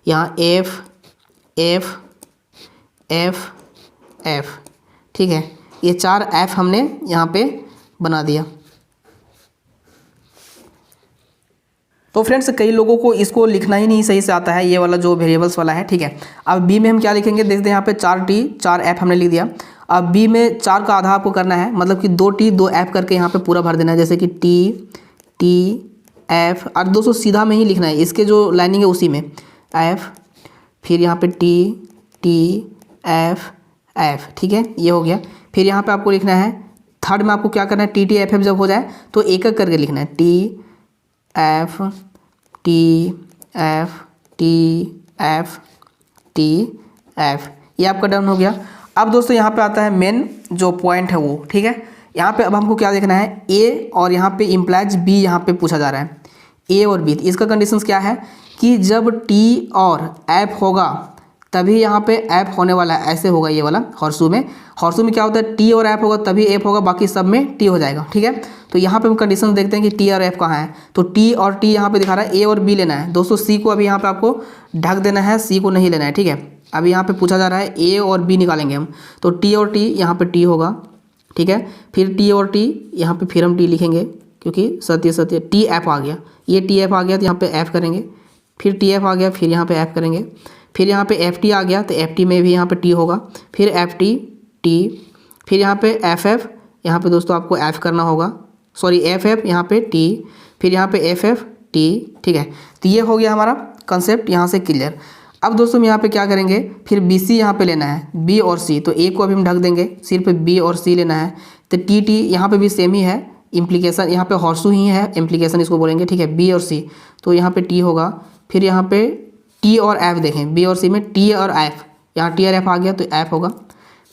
यहाँ एफ एफ एफ एफ, ठीक है। ये 4 एफ हमने यहाँ पे बना दिया। तो फ्रेंड्स कई लोगों को इसको लिखना ही नहीं सही से आता है, ये वाला जो वेरिएबल्स वाला है, ठीक है। अब बी में हम क्या लिखेंगे, देखते हैं यहाँ पे 4 टी 4 एफ हमने लिख दिया। अब बी में 4 का आधा आपको करना है, मतलब कि 2 टी 2 एफ करके यहाँ पे पूरा भर देना है, जैसे कि टी टी एफ, और दोस्तों सीधा में ही लिखना है, इसके जो लाइनिंग है उसी में एफ, फिर यहाँ पे टी टी एफ एफ, ठीक है, ये हो गया। फिर यहाँ पे आपको लिखना है थर्ड में आपको क्या करना है, टी टी एफ एफ जब हो जाए तो एक एक करके लिखना है, T F T F T F T F, ये आपका डन हो गया। अब दोस्तों यहाँ पे आता है मेन जो पॉइंट है वो, ठीक है। यहाँ पे अब हमको क्या देखना है, ए और यहाँ पे इम्प्लाइज बी यहाँ पे पूछा जा रहा है, ए और बी। इसका कंडीशंस क्या है कि जब टी और एफ होगा तभी यहाँ पे एफ होने वाला है, ऐसे होगा ये वाला हॉर्सू में। हॉर्सू में क्या होता है, टी और एफ होगा तभी एफ होगा, बाकी सब में टी हो जाएगा, ठीक है। तो यहाँ पे हम कंडीशन देखते हैं कि टी और एफ कहाँ है। तो टी और टी यहाँ पे दिखा रहा है, ए और बी लेना है दोस्तों। सी को अभी यहाँ पे आपको ढक देना है, सी को नहीं लेना है, ठीक है। अभी यहाँ पे पूछा जा रहा है ए और बी निकालेंगे हम, तो टी और टी यहाँ पे टी होगा, ठीक है। फिर टी और टी यहाँ पे फिर हम टी लिखेंगे, क्योंकि सत्य सत्य टी एफ आ गया, ये टी एफ आ गया तो यहाँ पे एफ करेंगे, फिर टी एफ आ गया, फिर यहाँ पे एफ करेंगे, फिर यहाँ पे एफ टी आ गया तो एफ टी में भी यहाँ पे टी होगा, फिर एफ टी टी, फिर यहाँ पे एफ एफ, यहाँ पे दोस्तों आपको एफ करना होगा, सॉरी एफ एफ यहाँ पे टी, फिर यहाँ पे एफ एफ टी, ठीक है। तो ये हो गया हमारा कंसेप्ट यहाँ से क्लियर। अब दोस्तों हम यहाँ पे क्या करेंगे, फिर बी सी यहाँ पे लेना है, बी और सी, तो ए को अभी हम ढक देंगे, सिर्फ बी और सी लेना है। तो टी टी यहाँ पे भी सेम ही है, इम्प्लीकेशन यहाँ पे हॉर्सू ही है, इम्प्लीकेशन इसको बोलेंगे, ठीक है। बी और सी, तो यहाँ पे टी होगा, फिर यहाँ पे टी और एफ देखें, बी और सी में टी और एफ, यहाँ टी और एफ आ गया तो एफ होगा।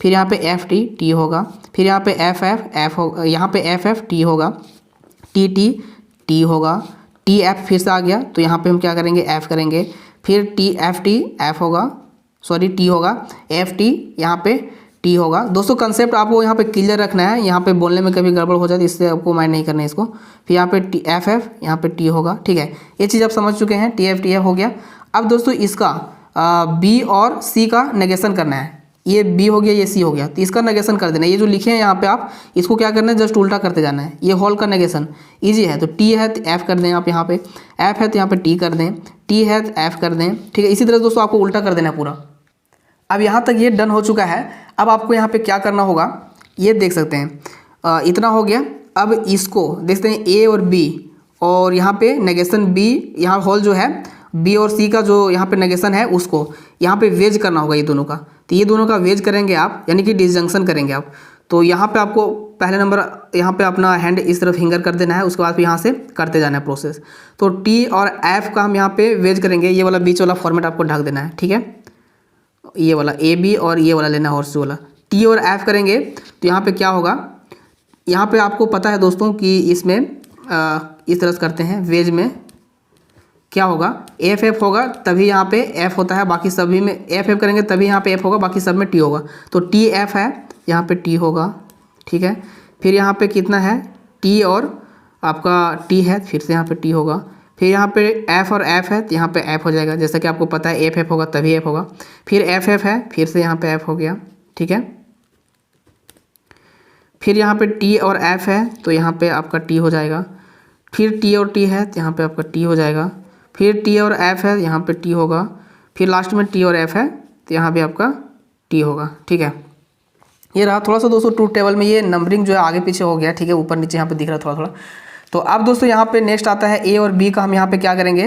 फिर यहाँ पे एफ टी टी होगा, फिर यहाँ पे एफ एफ एफ होगा, यहाँ पे एफ एफ टी होगा, टी टी टी होगा, टी एफ फिर से आ गया तो यहाँ पे हम क्या करेंगे, एफ करेंगे। फिर टी एफ होगा, सॉरी टी होगा, एफ टी यहाँ पे टी होगा। दोस्तों कंसेप्ट आपको यहाँ पे क्लियर रखना है, यहाँ पे बोलने में कभी गड़बड़ हो जाए तो इससे आपको माइंड नहीं करना है इसको। फिर यहाँ पे टी एफ एफ, यहाँ पे टी होगा, ठीक है। ये चीज़ आप समझ चुके हैं, टी एफ हो गया। अब दोस्तों इसका बी और सी का नेगेशन करना है, ये बी हो गया, ये सी हो गया, तो इसका नेगेशन कर देना है। ये जो लिखे हैं यहाँ पे आप इसको क्या करना है, जस्ट उल्टा करते जाना है। ये होल का नेगेशन इजी है, तो टी है तो एफ कर दें आप, यहाँ पे एफ है तो यहाँ पे टी कर दें, टी है तो एफ कर दें, ठीक है। इसी तरह दोस्तों आपको उल्टा कर देना है पूरा। अब यहाँ तक ये डन हो चुका है। अब आपको यहाँ पे क्या करना होगा, ये देख सकते हैं इतना हो गया। अब इसको देखते हैं ए और बी, और यहाँ पे नेगेशन बी, यहाँ होल जो है बी और सी का जो यहाँ पे नेगेशन है उसको यहाँ पे वेज करना होगा ये दोनों का। तो ये दोनों का वेज करेंगे आप, यानी कि डिसजंक्शन करेंगे आप। तो यहाँ पे आपको पहले नंबर यहाँ पे अपना हैंड इस तरफ फिंगर कर देना है, उसके बाद फिर यहाँ से करते जाना है प्रोसेस। तो टी और एफ का हम यहाँ पे वेज करेंगे, ये वाला बीच वाला फॉर्मेट आपको ढक देना है, ठीक है। ये वाला ए बी और ये वाला लेना है हॉर्स वाला, टी और एफ करेंगे तो यहाँ पे क्या होगा, यहाँ पे आपको पता है दोस्तों कि इसमें इस तरह से करते हैं वेज में क्या होगा, एफ एफ होगा तभी यहाँ पे एफ होता है, बाकी सभी में एफ एफ करेंगे तभी यहाँ पे एफ होगा, बाकी सब में टी होगा। तो टी एफ है, यहाँ पे टी होगा, ठीक है। फिर यहाँ पे कितना है, टी और आपका टी है, फिर से यहाँ पे टी होगा। फिर यहाँ पे एफ और एफ है तो यहाँ पे एफ हो जाएगा, जैसा कि आपको पता है एफ एफ होगा तभी एफ होगा। फिर एफ एफ है, फिर से यहाँ पे एफ हो गया, ठीक है। फिर यहाँ पे टी और एफ है तो यहाँ पे आपका टी हो जाएगा। फिर टी और टी है तो यहाँ पे आपका टी हो जाएगा। फिर टी और एफ है, यहाँ पे टी होगा। फिर लास्ट में टी और एफ है तो यहाँ भी आपका टी होगा, ठीक है। ये रहा थोड़ा सा दोस्तों ट्रूथ टेबल में ये नंबरिंग जो है आगे पीछे हो गया, ठीक है, ऊपर नीचे यहाँ पे दिख रहा है थोड़ा थोड़ा। तो अब दोस्तों यहाँ पे नेक्स्ट आता है ए और बी का, हम यहाँ पे क्या करेंगे,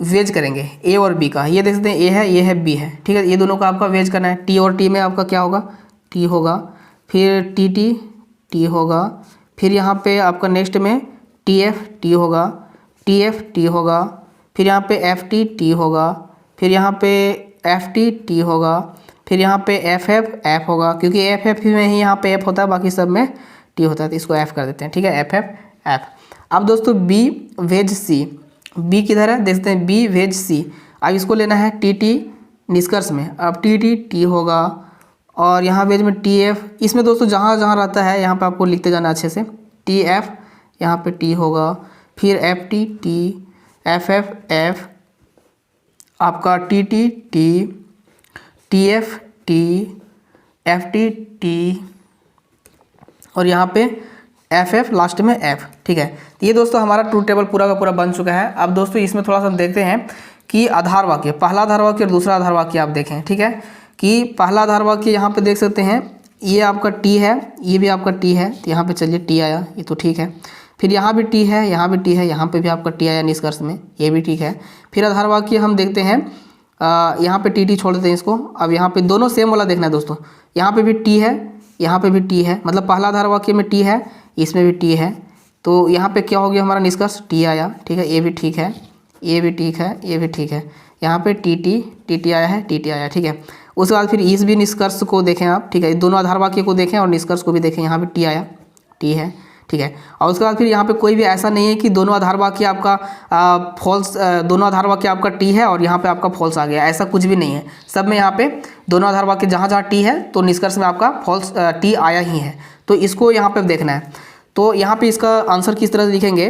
वेज करेंगे ए और बी का। ये देख सकते हैं ए है, ये है बी है, ठीक है। ये दोनों का आपका वेज करना है। टी और टी में आपका क्या होगा, टी होगा। फिर टी टी टी होगा। फिर यहाँ पे आपका नेक्स्ट में टी एफ टी होगा, टी एफ टी होगा। फिर यहाँ पे एफ टी टी होगा। फिर यहाँ पे एफ टी टी होगा। फिर यहाँ पे एफ एफ एफ होगा, क्योंकि एफ एफ में ही यहाँ पे एफ होता है, बाकी सब में टी होता है, तो इसको एफ कर देते हैं, ठीक है, एफ एफ एफ। अब दोस्तों बी वेज सी, बी किधर है देखते हैं, बी वेज सी। अब इसको लेना है टी टी निष्कर्ष में। अब टी टी टी होगा, और यहाँ वेज में टी एफ। इसमें दोस्तों जहाँ जहाँ रहता है यहाँ पे आपको लिखते जाना अच्छे से। टी एफ यहाँ पे टी होगा। फिर F T T, F F F, आपका T T T, T F T, F T T, और यहाँ पे एफ एफ लास्ट में एफ, ठीक है। तो ये दोस्तों हमारा ट्रूथ टेबल पूरा का पूरा बन चुका है। अब दोस्तों इसमें थोड़ा सा हम देखते हैं कि आधार वाक्य, पहला आधार वाक्य और दूसरा आधार वाक्य आप देखें, ठीक है। कि पहला आधार वाक्य यहाँ पे देख सकते हैं, ये आपका टी है, ये भी आपका टी है, तो यहाँ पे चलिए टी आया, ये तो ठीक है। फिर यहाँ भी टी है, यहाँ भी टी है, यहाँ पे भी आपका टी आया निष्कर्ष में, ये भी ठीक है। फिर आधार वाक्य हम देखते हैं, यहाँ पे टी टी छोड़ देते हैं इसको। अब यहाँ पे दोनों सेम वाला देखना है दोस्तों, यहाँ पे भी टी है, यहाँ पे भी टी है, मतलब पहला आधार वाक्य में टी है, इसमें भी टी है, तो यहाँ पे क्या हो गया हमारा निष्कर्ष, टी आया, ठीक है। ये भी ठीक है, ये भी ठीक है, ये भी ठीक है। यहाँ पे टी टी आया है, टी टी आया, ठीक है। उसके बाद फिर इस भी निष्कर्ष को देखें आप, ठीक है, दोनों आधार वाक्य को देखें और निष्कर्ष को भी देखें, यहाँ पे टी आया, टी है, ठीक है। और उसके बाद फिर यहाँ पे कोई भी ऐसा नहीं है कि दोनों आधार वाक्य आपका फॉल्स, दोनों आधार वाक्य आपका टी है और यहाँ पे आपका फॉल्स आ गया, ऐसा कुछ भी नहीं है। सब में यहाँ पे दोनों आधार वाक्य जहाँ जहाँ टी है तो निष्कर्ष में आपका फॉल्स टी आया ही है, तो इसको यहाँ पे देखना है। तो यहाँ पे इसका आंसर किस तरह से लिखेंगे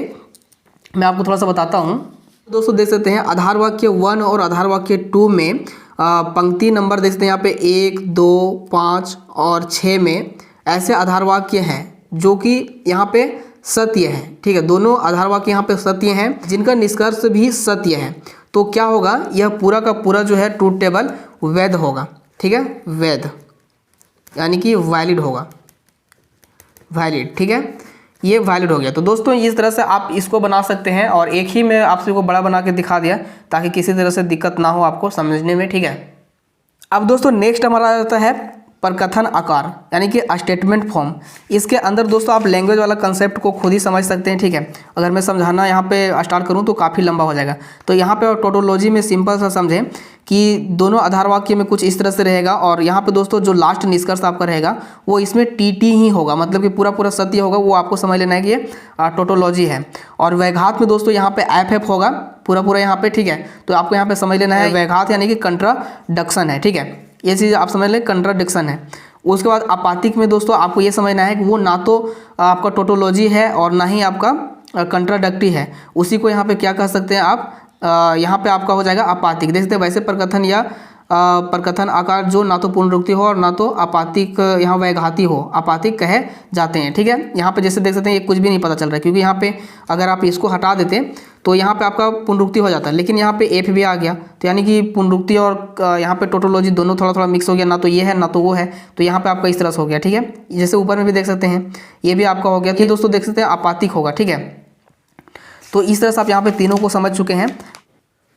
मैं आपको थोड़ा सा बताता हूँ। दोस्तों देख सकते हैं आधार वाक्य 1 और आधार वाक्य 2 में पंक्ति नंबर देख सकते हैं यहाँ पे 1, 2, 5 और 6 में ऐसे आधार वाक्य हैं जो कि यहाँ पे सत्य है, ठीक है। दोनों आधार वाक्य यहाँ पे सत्य हैं जिनका निष्कर्ष भी सत्य है। तो क्या होगा, यह पूरा का पूरा जो है ट्रूथ टेबल वैध होगा, ठीक है, वैध यानी कि वैलिड होगा, वैलिड, ठीक है। ये वैलिड हो गया। तो दोस्तों इस तरह से आप इसको बना सकते हैं, और एक ही मैं आप सबको बड़ा बना के दिखा दिया ताकि किसी तरह से दिक्कत ना हो आपको समझने में, ठीक है। अब दोस्तों नेक्स्ट हमारा आ जाता है प्रकथन आकार, यानी कि स्टेटमेंट फॉर्म। इसके अंदर दोस्तों आप लैंग्वेज वाला कंसेप्ट को खुद ही समझ सकते हैं, ठीक है। अगर मैं समझाना यहाँ पे स्टार्ट करूँ तो काफ़ी लंबा हो जाएगा। तो यहाँ पे टोटोलॉजी में सिंपल सा समझें कि दोनों आधार वाक्य में कुछ इस तरह से रहेगा, और यहाँ पे दोस्तों जो लास्ट निष्कर्ष आपका रहेगा वो इसमें टी ही होगा, मतलब कि पूरा पूरा सत्य होगा। वो आपको समझ लेना है कि ये टोटोलॉजी है। और वैघात में दोस्तों यहाँ पे एफ होगा पूरा पूरा यहाँ पे, ठीक है। तो आपको यहाँ पे समझ लेना है वैघात यानी कि कंट्राडक्शन है, ठीक है। ये चीज़ आप समझ लें, कंट्राडिक्शन है। उसके बाद आपातिक में दोस्तों आपको ये समझना है कि वो ना तो आपका टोटोलॉजी है और ना ही आपका कंट्राडक्टी है। उसी को यहाँ पे क्या कह सकते हैं आप, यहाँ पे आपका हो जाएगा आपातिक। देख सकते हैं वैसे प्रकथन या प्रकथन आकार जो ना तो पुनरुक्ति हो और ना तो आपातिक यहाँ वैघाती हो, आपातिक कहे जाते हैं, ठीक है। यहाँ पे जैसे देख सकते हैं ये कुछ भी नहीं पता चल रहा है, क्योंकि यहाँ पे अगर आप इसको हटा देते तो यहाँ पे आपका पुनरुक्ति हो जाता है, लेकिन यहाँ पे एफ भी आ गया। तो यानी कि पुनरुक्ति और यहाँ पे टोटोलॉजी दोनों थोड़ा थोड़ा मिक्स हो गया, ना तो ये है ना तो वो है। तो यहाँ पे आपका इस तरह से हो गया, ठीक है। जैसे ऊपर में भी देख सकते हैं ये भी आपका हो गया। तो दोस्तों देख सकते हैं आपातिक होगा, ठीक है। तो इस तरह से आप यहाँ पे तीनों को समझ चुके हैं।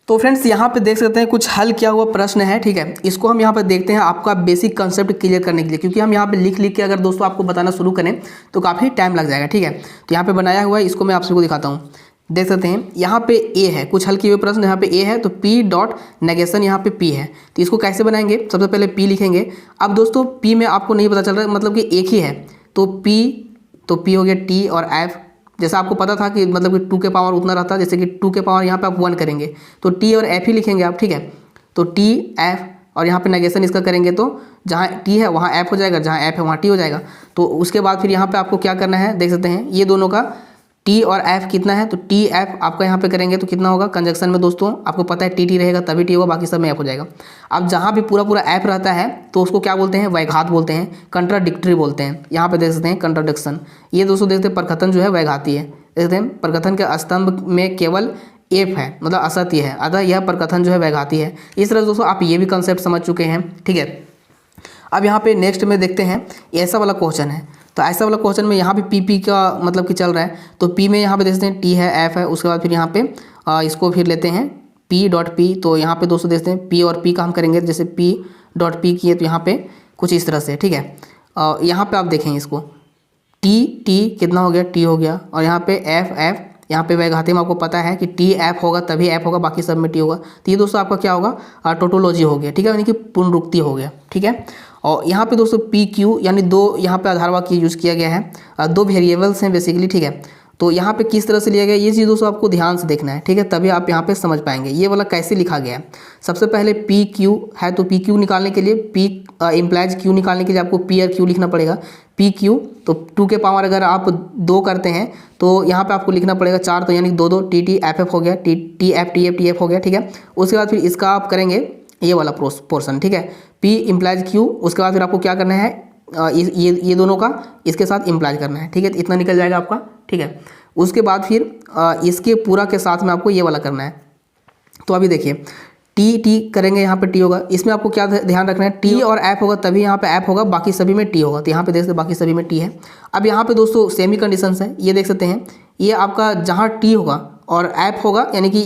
तो फ्रेंड्स यहाँ पे देख सकते हैं कुछ हल किया हुआ प्रश्न है, ठीक है। इसको हम यहाँ पे देखते हैं आपका बेसिक कंसेप्ट क्लियर करने के लिए, क्योंकि हम यहाँ पे लिख के अगर दोस्तों आपको बताना शुरू करें तो काफ़ी टाइम लग जाएगा, ठीक है। तो यहाँ पे बनाया हुआ है, इसको मैं आप सबको दिखाता हूँ। देख सकते हैं यहाँ पे ए है, कुछ हल किए हुए प्रश्न यहाँ पे ए है, तो पी डॉट नेगेशन यहाँ पे पी है। तो इसको कैसे बनाएंगे, सबसे पहले पी लिखेंगे। अब दोस्तों पी में आपको नहीं पता चल रहा है, मतलब कि एक ही है, तो पी हो गया टी और एफ। जैसा आपको पता था कि मतलब कि 2 के पावर उतना रहता है, जैसे कि 2 के पावर यहाँ पे आप 1 करेंगे तो टी और एफ ही लिखेंगे आप, ठीक है। तो टी एफ और यहाँ पे नेगेशन इसका करेंगे तो जहाँ टी है वहाँ एफ हो जाएगा, जहाँ एफ है वहाँ टी हो जाएगा। तो उसके बाद फिर यहाँ पे आपको क्या करना है, देख सकते हैं ये दोनों का टी और एफ कितना है, तो टी एफ आपका यहाँ पे करेंगे तो कितना होगा। कंजक्शन में दोस्तों आपको पता है टी रहेगा तभी टी होगा, बाकी सब में एफ हो जाएगा। अब जहाँ भी पूरा पूरा एफ रहता है तो उसको क्या बोलते हैं, वैघात बोलते हैं, कंट्राडिक्टरी बोलते हैं। यहाँ पे देख सकते हैं कंट्राडिक्शन। ये दोस्तों देखते हैं प्रकथन जो है वैघाती है। देखते हैं प्रकथन के स्तंभ में केवल एफ है, मतलब असत्य है, अतः यह प्रकथन जो है वैघाती है। इस तरह दोस्तों आप ये भी कंसेप्ट समझ चुके हैं, ठीक है। अब यहाँ पे नेक्स्ट में देखते हैं ऐसा वाला क्वेश्चन है। तो ऐसा वाला क्वेश्चन में यहाँ पे पी का मतलब कि चल रहा है, तो पी में यहाँ पे देखते हैं टी है एफ है, उसके बाद फिर यहाँ पे इसको फिर लेते हैं पी डॉट पी। तो यहाँ पे दोस्तों देखते हैं पी और पी का हम करेंगे, जैसे पी डॉट पी किए तो यहाँ पे कुछ इस तरह से, ठीक है। यहाँ पे आप देखेंगे इसको टी कितना हो गया, टी हो गया, और यहाँ पे एफ यहाँ पे वैघाती में आपको पता है कि टी एफ होगा तभी एफ होगा, बाकी सब में टी होगा। तो ये दोस्तों आपका क्या होगा, टोटोलॉजी हो गया, ठीक है, यानी कि पुनरुक्ति हो गया, ठीक है। और यहाँ पे दोस्तों पी क्यू यानी दो यहाँ पे आधार वाक्य यूज़ किया गया है, दो वेरिएबल्स हैं बेसिकली, ठीक है। तो यहाँ पे किस तरह से लिया गया ये चीज़ दोस्तों आपको ध्यान से देखना है, ठीक है, तभी आप यहाँ पे समझ पाएंगे ये वाला कैसे लिखा गया है। सबसे पहले पी क्यू है, तो पी क्यू निकालने के लिए पी इम्प्लाइज क्यू निकालने के लिए आपको पी और क्यू लिखना पड़ेगा। पी क्यू तो 2 के पावर अगर आप 2 करते हैं तो यहाँ पे आपको लिखना पड़ेगा 4, तो यानी 2 टी एफ हो गया, टी एफ हो गया, ठीक है। उसके बाद फिर इसका आप करेंगे ये वाला पोर्शन, ठीक है, पी इम्प्लाइज क्यू। उसके बाद फिर आपको क्या करना है, ये दोनों का इसके साथ इम्प्लाइज करना है, ठीक है, इतना निकल जाएगा आपका, ठीक है। उसके बाद फिर इसके पूरा के साथ में आपको ये वाला करना है। तो अभी देखिए टी करेंगे, यहाँ पे टी होगा, इसमें आपको क्या ध्यान रखना है, टी और एफ होगा तभी यहाँ पे एफ होगा, बाकी सभी में टी होगा। तो यहाँ पे देख सकते बाकी सभी में टी है। अब यहाँ पे दोस्तों सेमी कंडीशंस है, ये देख सकते हैं, ये आपका जहाँ टी होगा और एफ होगा यानी कि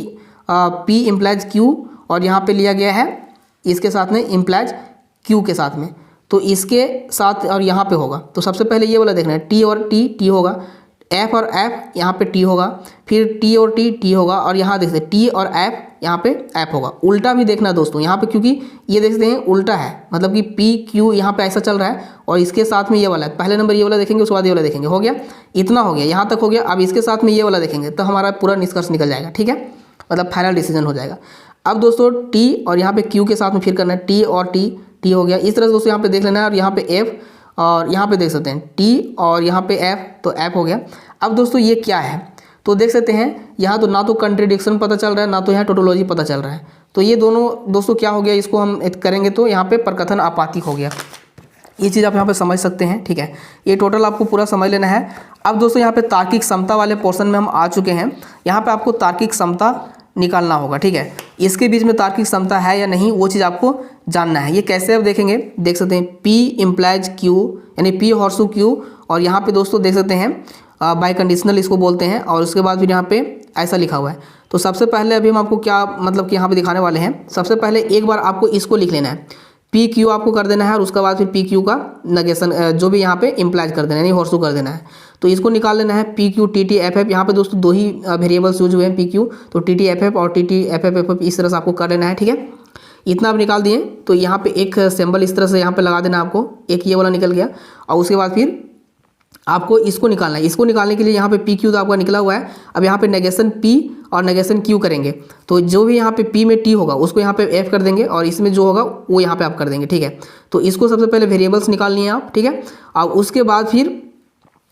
पी इम्प्लाइज क्यू, और यहाँ पे लिया गया है इसके साथ में इम्प्लाइज क्यू के साथ में, तो इसके साथ और यहाँ पे होगा। तो सबसे पहले ये वाला देखना है, टी और टी होगा, एफ और एफ यहाँ पे टी होगा, फिर टी और टी होगा, और यहाँ देखते हैं टी और एफ यहाँ पे एफ होगा। उल्टा भी देखना दोस्तों यहाँ पे, क्योंकि ये देखते हैं उल्टा है, मतलब कि पी क्यू यहाँ पे ऐसा चल रहा है और इसके साथ में ये वाला है। पहले नंबर ये वाला देखेंगे, उसके बाद ये वाला देखेंगे, हो गया, इतना हो गया, यहाँ तक हो गया। अब इसके साथ में ये वाला देखेंगे तो हमारा पूरा निष्कर्ष निकल जाएगा, ठीक है, मतलब फाइनल डिसीजन हो जाएगा। अब दोस्तों टी और यहाँ पे क्यू के साथ में फिर करना है, टी और टी हो गया। इस तरह से दोस्तों यहाँ पे देख लेना है, और यहाँ पे एफ और यहाँ पे देख सकते हैं टी और यहाँ पे एफ, तो एफ हो गया। अब दोस्तों ये क्या है, तो देख सकते हैं यहाँ तो ना तो कंट्रडिक्शन पता चल रहा है, ना तो यहाँ टोटोलॉजी पता चल रहा है। तो ये दोनों दोस्तों क्या हो गया, इसको हम करेंगे तो यहाँ पे प्रकथन आपातिक हो गया। ये चीज़ आप यहाँ पे समझ सकते हैं, ठीक है, ये टोटल आपको पूरा समझ लेना है। अब दोस्तों यहाँ पे तार्किक समता वाले पोर्शन में हम आ चुके हैं। यहाँ पे आपको तार्किक समता निकालना होगा, ठीक है, इसके बीच में तार्किक समता है या नहीं वो चीज़ आपको जानना है। ये कैसे आप देखेंगे, देख सकते हैं पी इम्प्लाइज क्यू यानी पी हॉर्सू क्यू, और यहाँ पे दोस्तों देख सकते हैं बाई कंडीशनल इसको बोलते हैं। और उसके बाद फिर यहाँ पे ऐसा लिखा हुआ है। तो सबसे पहले अभी हम आपको क्या मतलब कि यहाँ पे दिखाने वाले हैं। सबसे पहले एक बार आपको इसको लिख लेना है, पी क्यू आपको कर देना है, और उसके बाद फिर पी क्यू का नेगेशन जो भी यहाँ पे इम्प्लाइज कर देना है, यानी हॉर्सू कर देना है। तो इसको निकाल लेना है, P Q T T F F. यहाँ पे दोस्तों दो ही वेरिएबल्स यूज हुए हैं, पी क्यू, तो टी टी एफ एफ और T T F F F F इस तरह से आपको कर लेना है, ठीक है। इतना आप निकाल दिए तो यहाँ पे एक सिंबल इस तरह से यहाँ पे लगा देना आपको, एक ये वाला निकल गया। और उसके बाद फिर आपको इसको निकालना है। इसको निकालने के लिए यहाँ पे पी क्यू तो आपका निकला हुआ है। अब यहाँ पे नेगेशन पी और नेगेशन क्यू करेंगे, तो जो भी यहाँ पे पी में टी होगा उसको यहाँ पे एफ कर देंगे, और इसमें जो होगा वो यहाँ पे आप कर देंगे, ठीक है। तो इसको सबसे पहले वेरिएबल्स निकालनी है आप, ठीक है। और उसके बाद फिर